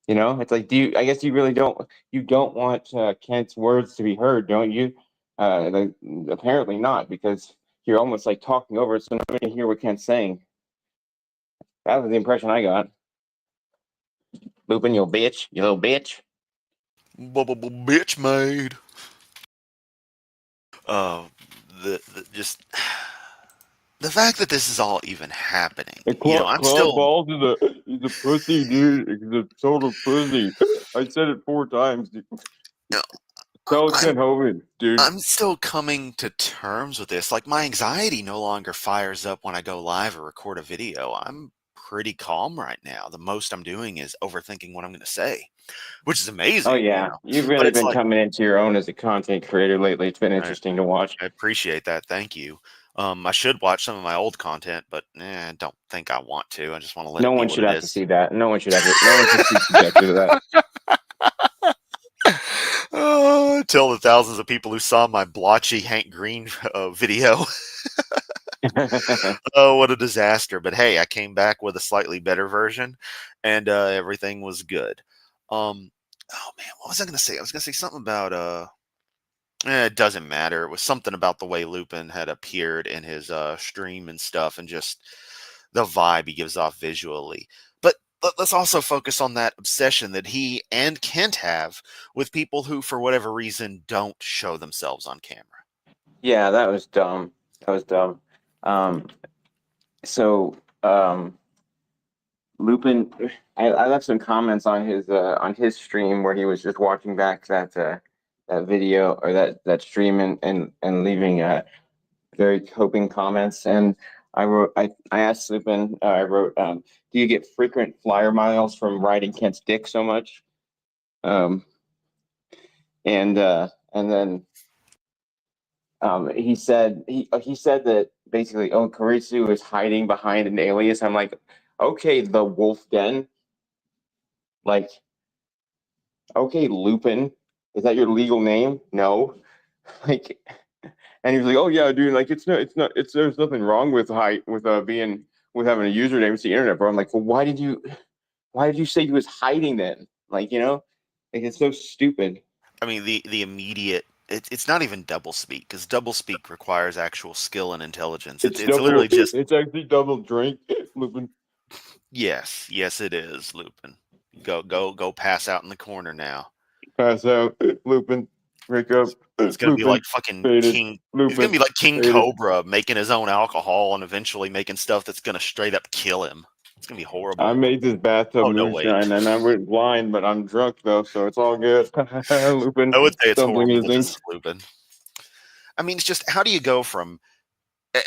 It's like, I guess you really don't want Kent's words to be heard, don't you? Like, apparently not, because you're almost like talking over it, so nobody can hear what Kent's saying. That was the impression I got. Lupin, you bitch, you little bitch. Bitch made. Uh, just the fact that this is all even happening. I'm Club still. Balls is a pussy, dude. He's a total pussy. I said it 4 times. Dude. Tell Ken Hovind, dude. I'm still coming to terms with this. Like, my anxiety no longer fires up when I go live or record a video. I'm pretty calm right now. The most I'm doing is overthinking what I'm going to say, which is amazing. Oh yeah, you've But really it's been like, coming into your own as a content creator lately. It's been interesting to watch. I appreciate that. Thank you. I should watch some of my old content, but I don't think I want to. I just want to let No it be one what should it have to is. see that. No one should be subjected to that. Tell the thousands of people who saw my blotchy Hank Green video. Oh, what a disaster. But hey, I came back with a slightly better version, and everything was good. Oh man, what was I going to say? I was going to say something about it doesn't matter. It was something about the way Lupin had appeared in his stream and stuff, and just the vibe he gives off visually. But let's also focus on that obsession that he and Kent have with people who, for whatever reason, don't show themselves on camera. Yeah, that was dumb. That was dumb. So Lupin, I left some comments on his stream where he was just watching back that video, or that stream, and leaving very coping comments. And I asked Lupin, I wrote, do you get frequent flyer miles from riding Kent's dick so much? And then he said that basically, oh, Karisu is hiding behind an alias. I'm like, okay, the Wolf Den. Like, okay, Lupin, is that your legal name? No. Like, and he was like, oh yeah, dude, like it's there's nothing wrong with having a username. It's the internet, bro. I'm like, well, why did you say he was hiding then? Like, like it's so stupid. I mean, the immediate. It's not even doublespeak, because doublespeak requires actual skill and intelligence. It's literally just. It's actually double drink, Lupin. Yes, it is, Lupin. Go pass out in the corner now. Pass out, Lupin. Wake up. It's gonna be like fucking faded, King. Lupin, He's gonna be like King faded. Cobra, making his own alcohol and eventually making stuff that's gonna straight up kill him. It's gonna be horrible. I made this bathtub moonshine, and I went blind, but I'm drunk though, so it's all good. Lupin, I would say it's stumbling horrible. his This is Lupin. I mean, it's just, how do you go from,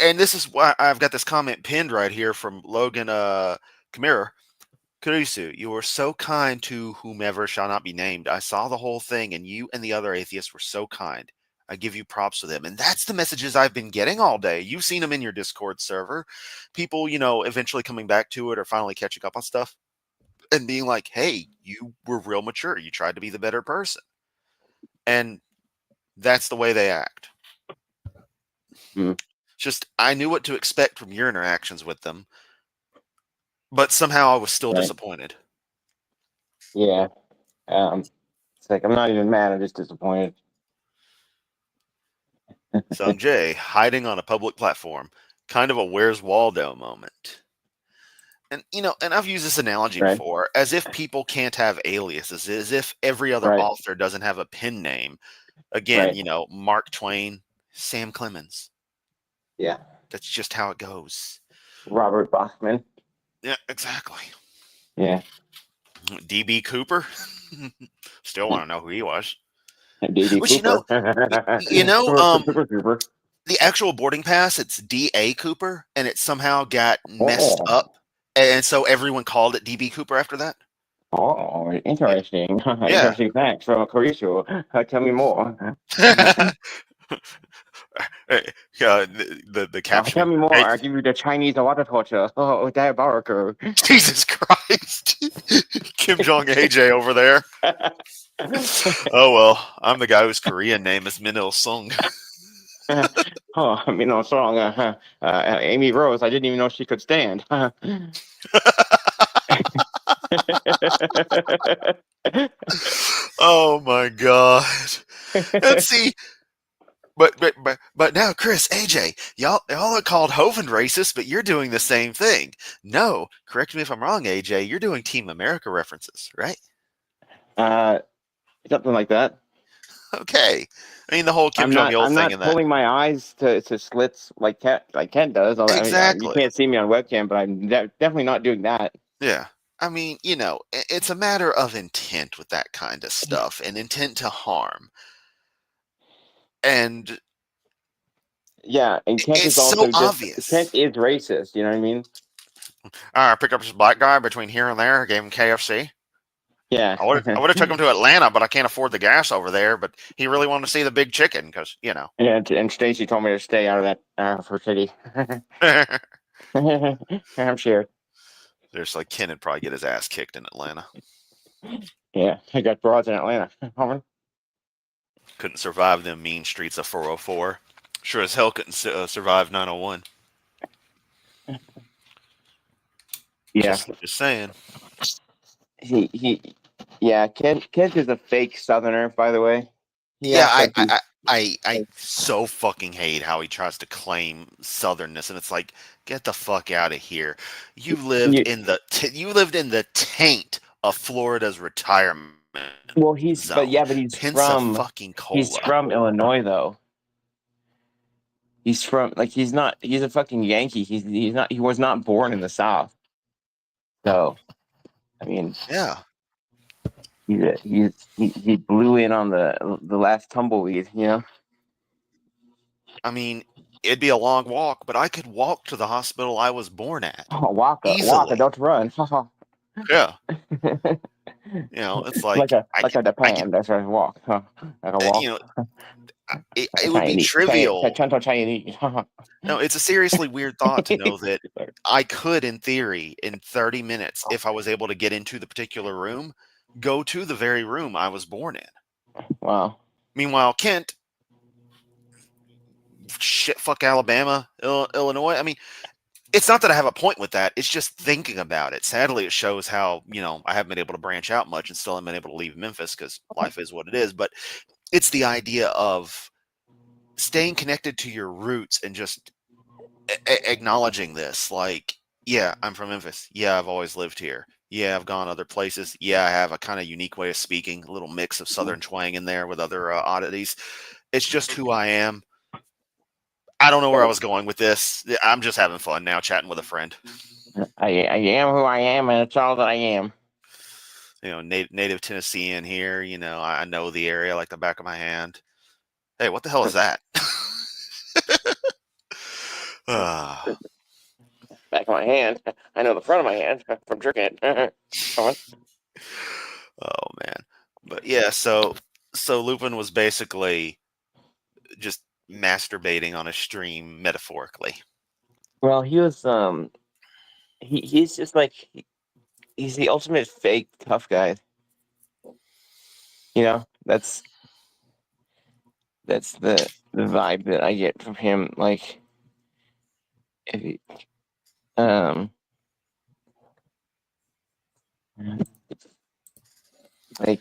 and this is why I've got this comment pinned right here from Logan Kamira. Kurisu, you were so kind to whomever shall not be named. I saw the whole thing, and you and the other atheists were so kind. I give you props for them. And that's the messages I've been getting all day. You've seen them in your Discord server. People, eventually coming back to it or finally catching up on stuff and being like, hey, you were real mature. You tried to be the better person. And that's the way they act. Just, I knew what to expect from your interactions with them, but somehow I was still disappointed. Yeah. It's like, I'm not even mad. I'm just disappointed. Sung Jae, hiding on a public platform. Kind of a Where's Waldo moment. And, and I've used this analogy before, as if people can't have aliases, as if every other author doesn't have a pen name. Again, Mark Twain, Sam Clemens. Yeah. That's just how it goes. Robert Bachman. Yeah, exactly. Yeah. D.B. Cooper. Still want to know who he was. D.B. Which, Cooper. The actual boarding pass, it's D.A. Cooper, and it somehow got messed up. And so everyone called it D.B. Cooper after that? Oh, interesting. Yeah. Interesting facts from a Korea show. Tell me more. The caption. Tell me more. Hey, I'll give you the Chinese water torture. Oh, diabolical. Jesus Christ. Kim Jong AJ over there. Oh, well, I'm the guy whose Korean name is Min Il Sung. Oh, I mean, no song. Amy Rose. I didn't even know she could stand. Oh, my God. And see, but now, Chris, AJ, y'all are called Hovind racist, but you're doing the same thing. No, correct me if I'm wrong, AJ. You're doing Team America references, right? Something like that. Okay. I mean, the whole Kim Jong Il I'm thing not and that. pulling my eyes to slits like Ken does. I mean, Exactly. you can't see me on webcam, but I'm definitely not doing that. Yeah. I mean, it's a matter of intent with that kind of stuff and intent to harm. And yeah, and Kent it's is also so obvious. Kent is racist. You know what I mean? I picked up this black guy between here and there, gave him KFC. Yeah, I would have took him to Atlanta, but I can't afford the gas over there. But he really wanted to see the big chicken because. Yeah, and Stacy told me to stay out of that her city. I'm sure. There's like Ken would probably get his ass kicked in Atlanta. Yeah, I got broads in Atlanta. Couldn't survive them mean streets of 404. Sure as hell couldn't survive 901. Yeah, Just saying. Yeah, Kent is a fake Southerner, by the way. I so fucking hate how he tries to claim Southernness, and it's like, get the fuck out of here. You lived in the taint of Florida's retirement. Well, he's zone. but he's from Illinois though. He's a fucking Yankee. He was not born in the South. So, I mean, yeah. He blew in on the last tumbleweed, you know. I mean, it'd be a long walk, but I could walk to the hospital I was born at. Oh, walk, don't run. Yeah. It's like a Japan. That's right, walk. Like a walk. It would be trivial. Chinese. No, it's a seriously weird thought to know that I could, in theory, in 30 minutes, if I was able to get into the particular room, go to the very room I was born in. Wow. Meanwhile, Kent, shit, fuck Alabama, Illinois. I mean, it's not that I have a point with that. It's just thinking about it. Sadly, it shows how, I haven't been able to branch out much and still haven't been able to leave Memphis because life is what it is. But it's the idea of staying connected to your roots and just acknowledging this. Like, yeah, I'm from Memphis. Yeah, I've always lived here. Yeah, I've gone other places. Yeah, I have a kind of unique way of speaking, a little mix of Southern twang in there with other oddities. It's just who I am. I don't know where I was going with this. I'm just having fun now, chatting with a friend. I am who I am, and it's all that I am. Native Tennessean here. I know the area like the back of my hand. Hey, what the hell is that? Back of my hand. I know the front of my hand from jerking it. Oh man, but yeah. So Lupin was basically just masturbating on a stream metaphorically. Well, he was he's just like he's the ultimate fake tough guy. That's the vibe that I get from him. Like, if he, like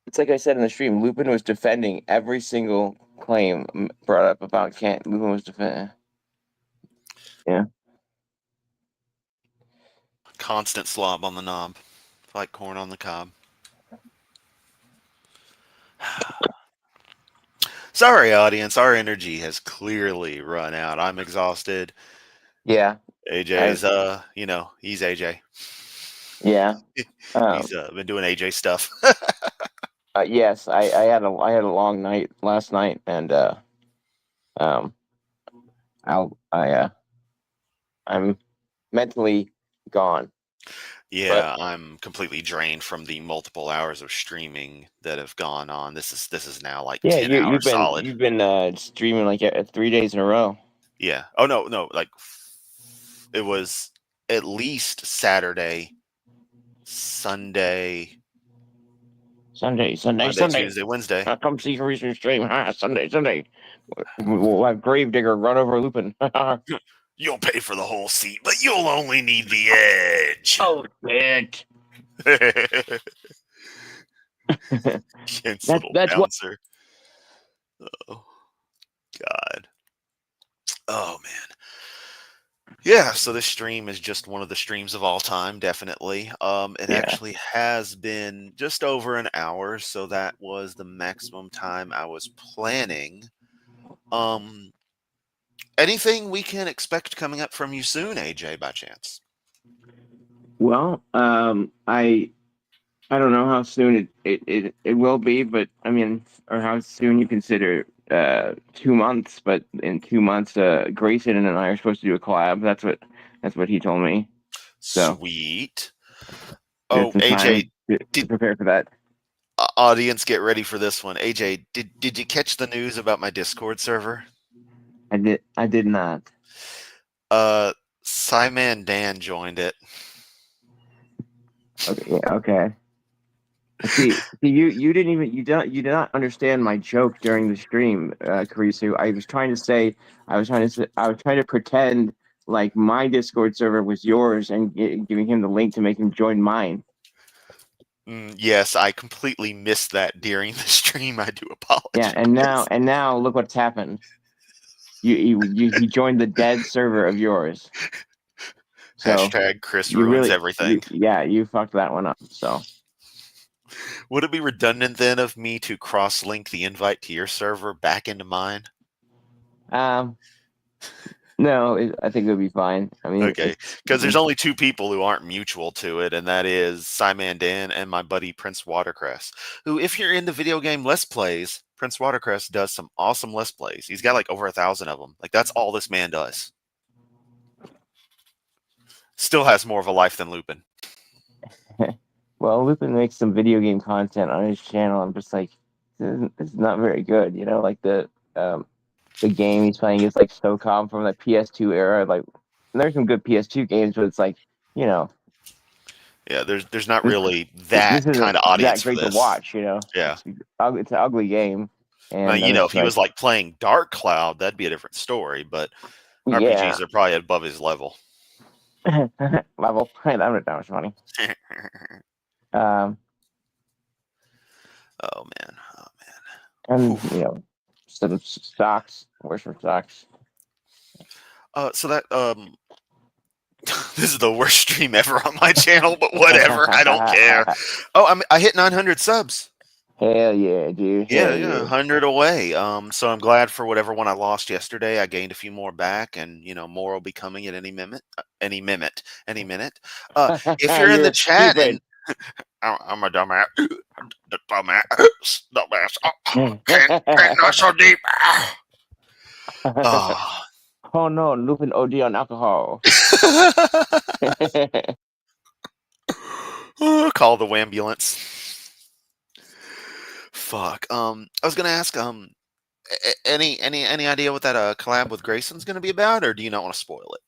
it's like I said in the stream. Lupin was defending every single claim brought up about Kent. Lupin was defending. Yeah. Constant slob on the knob, like corn on the cob. Sorry, audience. Our energy has clearly run out. I'm exhausted. Yeah. AJ's, he's AJ. Yeah. He's been doing AJ stuff. Yes, I had a long night last night, and I'm mentally gone. Yeah, I'm completely drained from the multiple hours of streaming that have gone on. This is now like Yeah, 10 you've hours been solid. streaming like 3 days in a row. Yeah. Oh no, like it was at least Saturday, Sunday, Sunday, Monday, Tuesday, Wednesday. Come see your recent stream. Sunday. We'll have Gravedigger run over Lupin. You'll pay for the whole seat, but you'll only need the edge. Oh, shit. Kent's little That's what. bouncer. Oh God. Oh man. Yeah, so this stream is just one of the streams of all time, definitely. It Yeah. actually has been just over an hour, so that was the maximum time I was planning. Anything we can expect coming up from you soon, AJ, by chance? Well, I don't know how soon it will be, but I mean, or how soon you consider 2 months. But in 2 months, Grayson and I are supposed to do a collab. That's what he told me. So Sweet. there's Oh, some AJ, time to prepare for that. audience, get ready for this one. AJ, did you catch the news about my Discord server? I did not. Simon Dan joined it. Okay, yeah, okay. See, you did not understand my joke during the stream, Karisu. I was trying to pretend like my Discord server was yours and giving him the link to make him join mine. Yes, I completely missed that during the stream. I do apologize. Yeah, and now look what's happened. He joined the dead server of yours. So Hashtag Chris ruins everything. You fucked that one up. So would it be redundant then of me to cross-link the invite to your server back into mine? No, I think it would be fine. I mean, okay, because there's only two people who aren't mutual to it, and that is Simon Dan and my buddy Prince Watercress, who, if you're into video game Let's Plays, Prince Watercress does some awesome Let's Plays. He's got like over 1,000 of them. Like, that's all this man does. Still has more of a life than Lupin. Well, Lupin makes some video game content on his channel. I'm just like, it's not very good, you know. Like the game he's playing is like SOCOM from the PS2 era. Like, there's some good PS2 games, but it's like, you know, yeah, there's not really that kind of audience that great for this to watch, you know. Yeah, it's an ugly game. And you know, if he was like playing Dark Cloud, that'd be a different story. But RPGs are probably above his level. level. Hey, that was funny. Oh man. And you know, some stocks. Where's some stocks? So that this is the worst stream ever on my channel, but whatever. I don't care. Oh, I hit 900 subs. Hell yeah, dude. Yeah, 100 away. So I'm glad for whatever one I lost yesterday. I gained a few more back, and you know, more will be coming at any minute. Any minute. If you're in the chat, and I'm a dumbass. Dumbass. Can't not so deep. Oh no, Lupin OD on alcohol. Call the ambulance. Fuck. I was gonna ask. Any idea what that collab with Grayson's gonna be about, or do you not want to spoil it?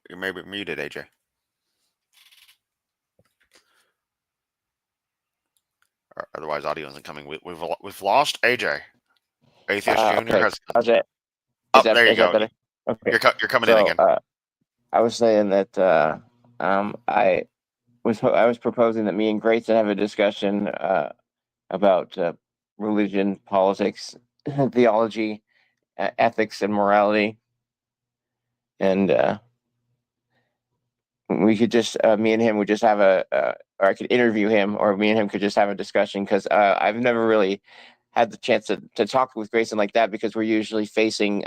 You're maybe muted, AJ. Otherwise, audio isn't coming. We've lost AJ. Atheist Junior has. How's it? Oh, there you go. Okay. You're coming in again. I was saying that I was proposing that me and Grayson have a discussion about religion, politics, theology, ethics, and morality, and we could just me and him would just have or I could interview him, or me and him could just have a discussion, because I've never really had the chance to talk with Grayson like that, because we're usually facing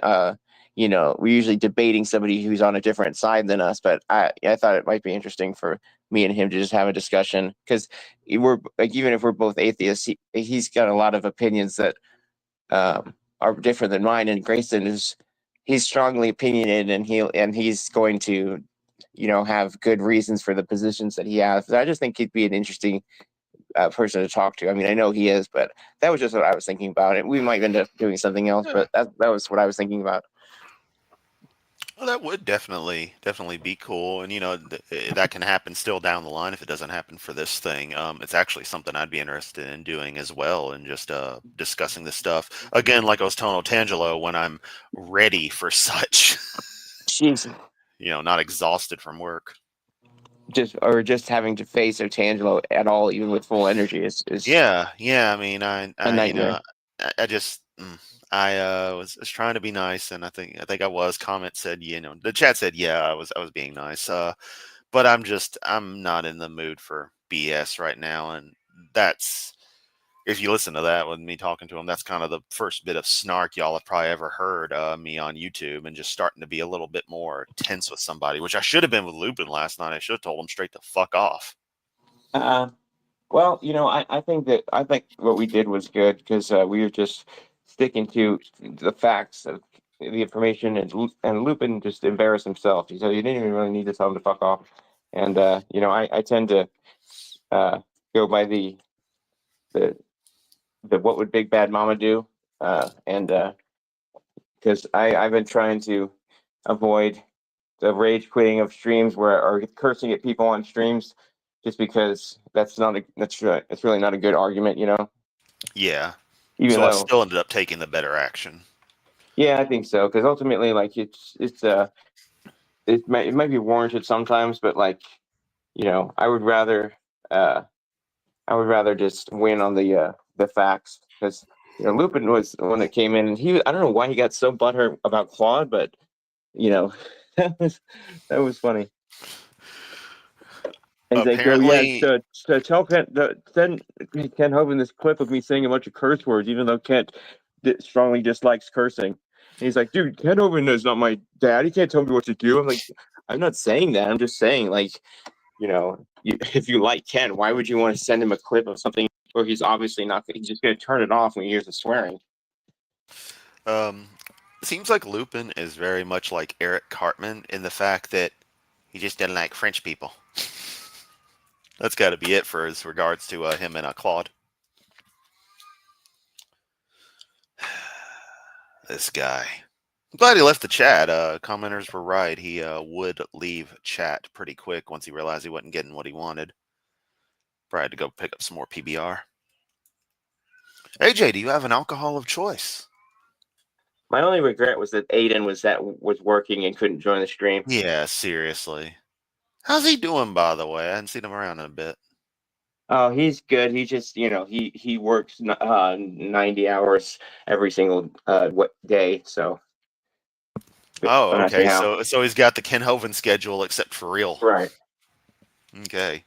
you know, we're usually debating somebody who's on a different side than us. But I thought it might be interesting for me and him to just have a discussion, because we're like, even if we're both atheists, he's got a lot of opinions that are different than mine, and Grayson he's strongly opinionated, and he's going to, have good reasons for the positions that he has. So I just think he'd be an interesting person to talk to. I mean, I know he is, but that was just what I was thinking about. And we might end up doing something else, but that was what I was thinking about. Well, that would definitely be cool, and that can happen still down the line if it doesn't happen for this thing. It's actually something I'd be interested in doing as well, and just discussing this stuff again, like I was telling Otangelo, when I'm ready for such. Jeez. Not exhausted from work. Just having to face Otangelo at all, even with full energy, is Yeah. I mean, a nightmare. I just I was trying to be nice, and I think I was. Comment said, the chat said, yeah, I was being nice. But I'm not in the mood for BS right now, and that's, if you listen to that with me talking to him, that's kind of the first bit of snark y'all have probably ever heard me on YouTube, and just starting to be a little bit more tense with somebody, which I should have been with Lupin last night. I should have told him straight to fuck off. Well, I think what we did was good, because we were just sticking to the facts of the information, and Lupin just embarrassed himself. He said he didn't even really need to tell him to fuck off. And I tend to go by the what would Big Bad Mama do, and because I've been trying to avoid the rage quitting of streams or cursing at people on streams, just because that's really not a good argument, Yeah. Even So I though, still ended up taking the better action. yeah, I think so, because ultimately, like, it might be warranted sometimes, but, like, I would rather just win on the facts, because Lupin was the one that came in, and I don't know why he got so butthurt about Claude, but that was funny. And he's like, "Oh yeah, Apparently, tell send Ken Hovind this clip of me saying a bunch of curse words, even though Kent strongly dislikes cursing." And he's like, "Dude, Ken Hovind is not my dad. He can't tell me what to do." I'm like, "I'm not saying that. I'm just saying, like, if you like Ken, why would you want to send him a clip of something where he's obviously not? He's just going to turn it off when he hears the swearing." seems like Lupin is very much like Eric Cartman in the fact that he just doesn't like French people. That's got to be it for his regards to him and Claude. This guy. I'm glad he left the chat. Commenters were right. He would leave chat pretty quick once he realized he wasn't getting what he wanted. Probably had to go pick up some more PBR. AJ, do you have an alcohol of choice? My only regret was that Aiden was working and couldn't join the stream. Yeah, seriously. How's he doing, by the way? I hadn't seen him around in a bit. Oh, he's good. He just, he works 90 hours every single day. So Oh, when I say okay. how, So he's got the Ken Hovind schedule, except for real. right? Okay.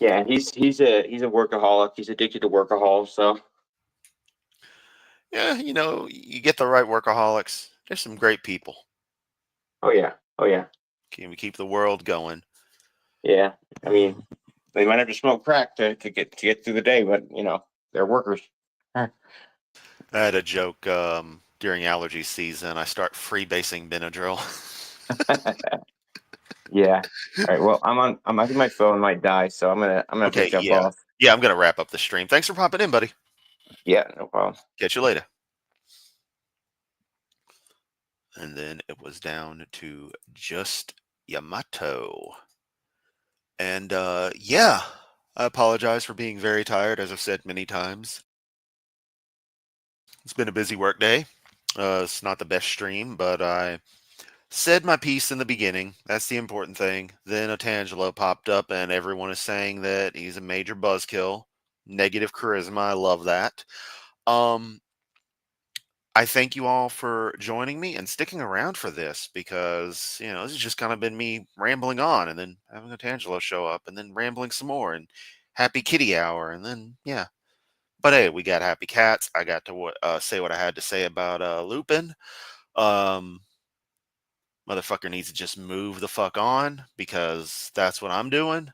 Yeah, he's a workaholic. He's addicted to workahol. So Yeah, you get the right workaholics. There's some great people. oh yeah. Can we keep the world going? Yeah, I mean, they might have to smoke crack to get through the day, but they're workers. I had a joke during allergy season. I start freebasing Benadryl. Yeah. All right. Well, I think my phone might die, so I'm gonna have to Okay, jump yeah. off. Yeah, I'm gonna wrap up the stream. Thanks for popping in, buddy. Yeah, no problem. Catch you later. And then it was down to just Yamato. And yeah, I apologize for being very tired, as I've said many times. It's been a busy work day. It's not the best stream, but I said my piece in the beginning. That's the important thing. Then Otangelo popped up, and everyone is saying that he's a major buzzkill. Negative charisma. I love that. I thank you all for joining me and sticking around for this, because, this has just kind of been me rambling on, and then having Otangelo show up, and then rambling some more, and happy kitty hour, and then, yeah. But hey, we got happy cats. I got to say what I had to say about Lupin. Motherfucker needs to just move the fuck on, because that's what I'm doing.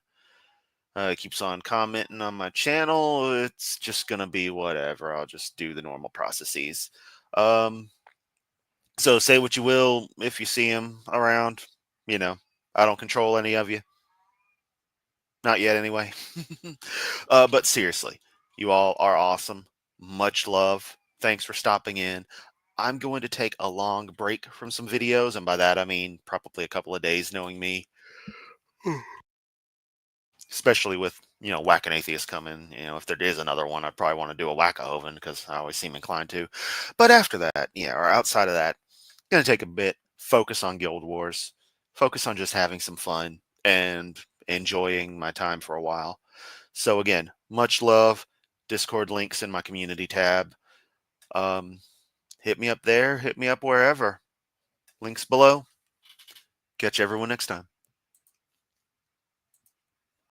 Keeps on commenting on my channel. It's just gonna be whatever. I'll just do the normal processes. So say what you will if you see him around. You know, I don't control any of you. Not yet, anyway. But seriously, you all are awesome. Much love. Thanks for stopping in. I'm going to take a long break from some videos, and by that I mean probably a couple of days, knowing me. Especially with, Whack an Atheist coming. If there is another one, I'd probably want to do a Whack-a-Hoven because I always seem inclined to. But after that, or outside of that, going to take a bit, focus on Guild Wars, focus on just having some fun and enjoying my time for a while. So again, much love. Discord links in my community tab. Hit me up there, hit me up wherever. Links below. Catch everyone next time.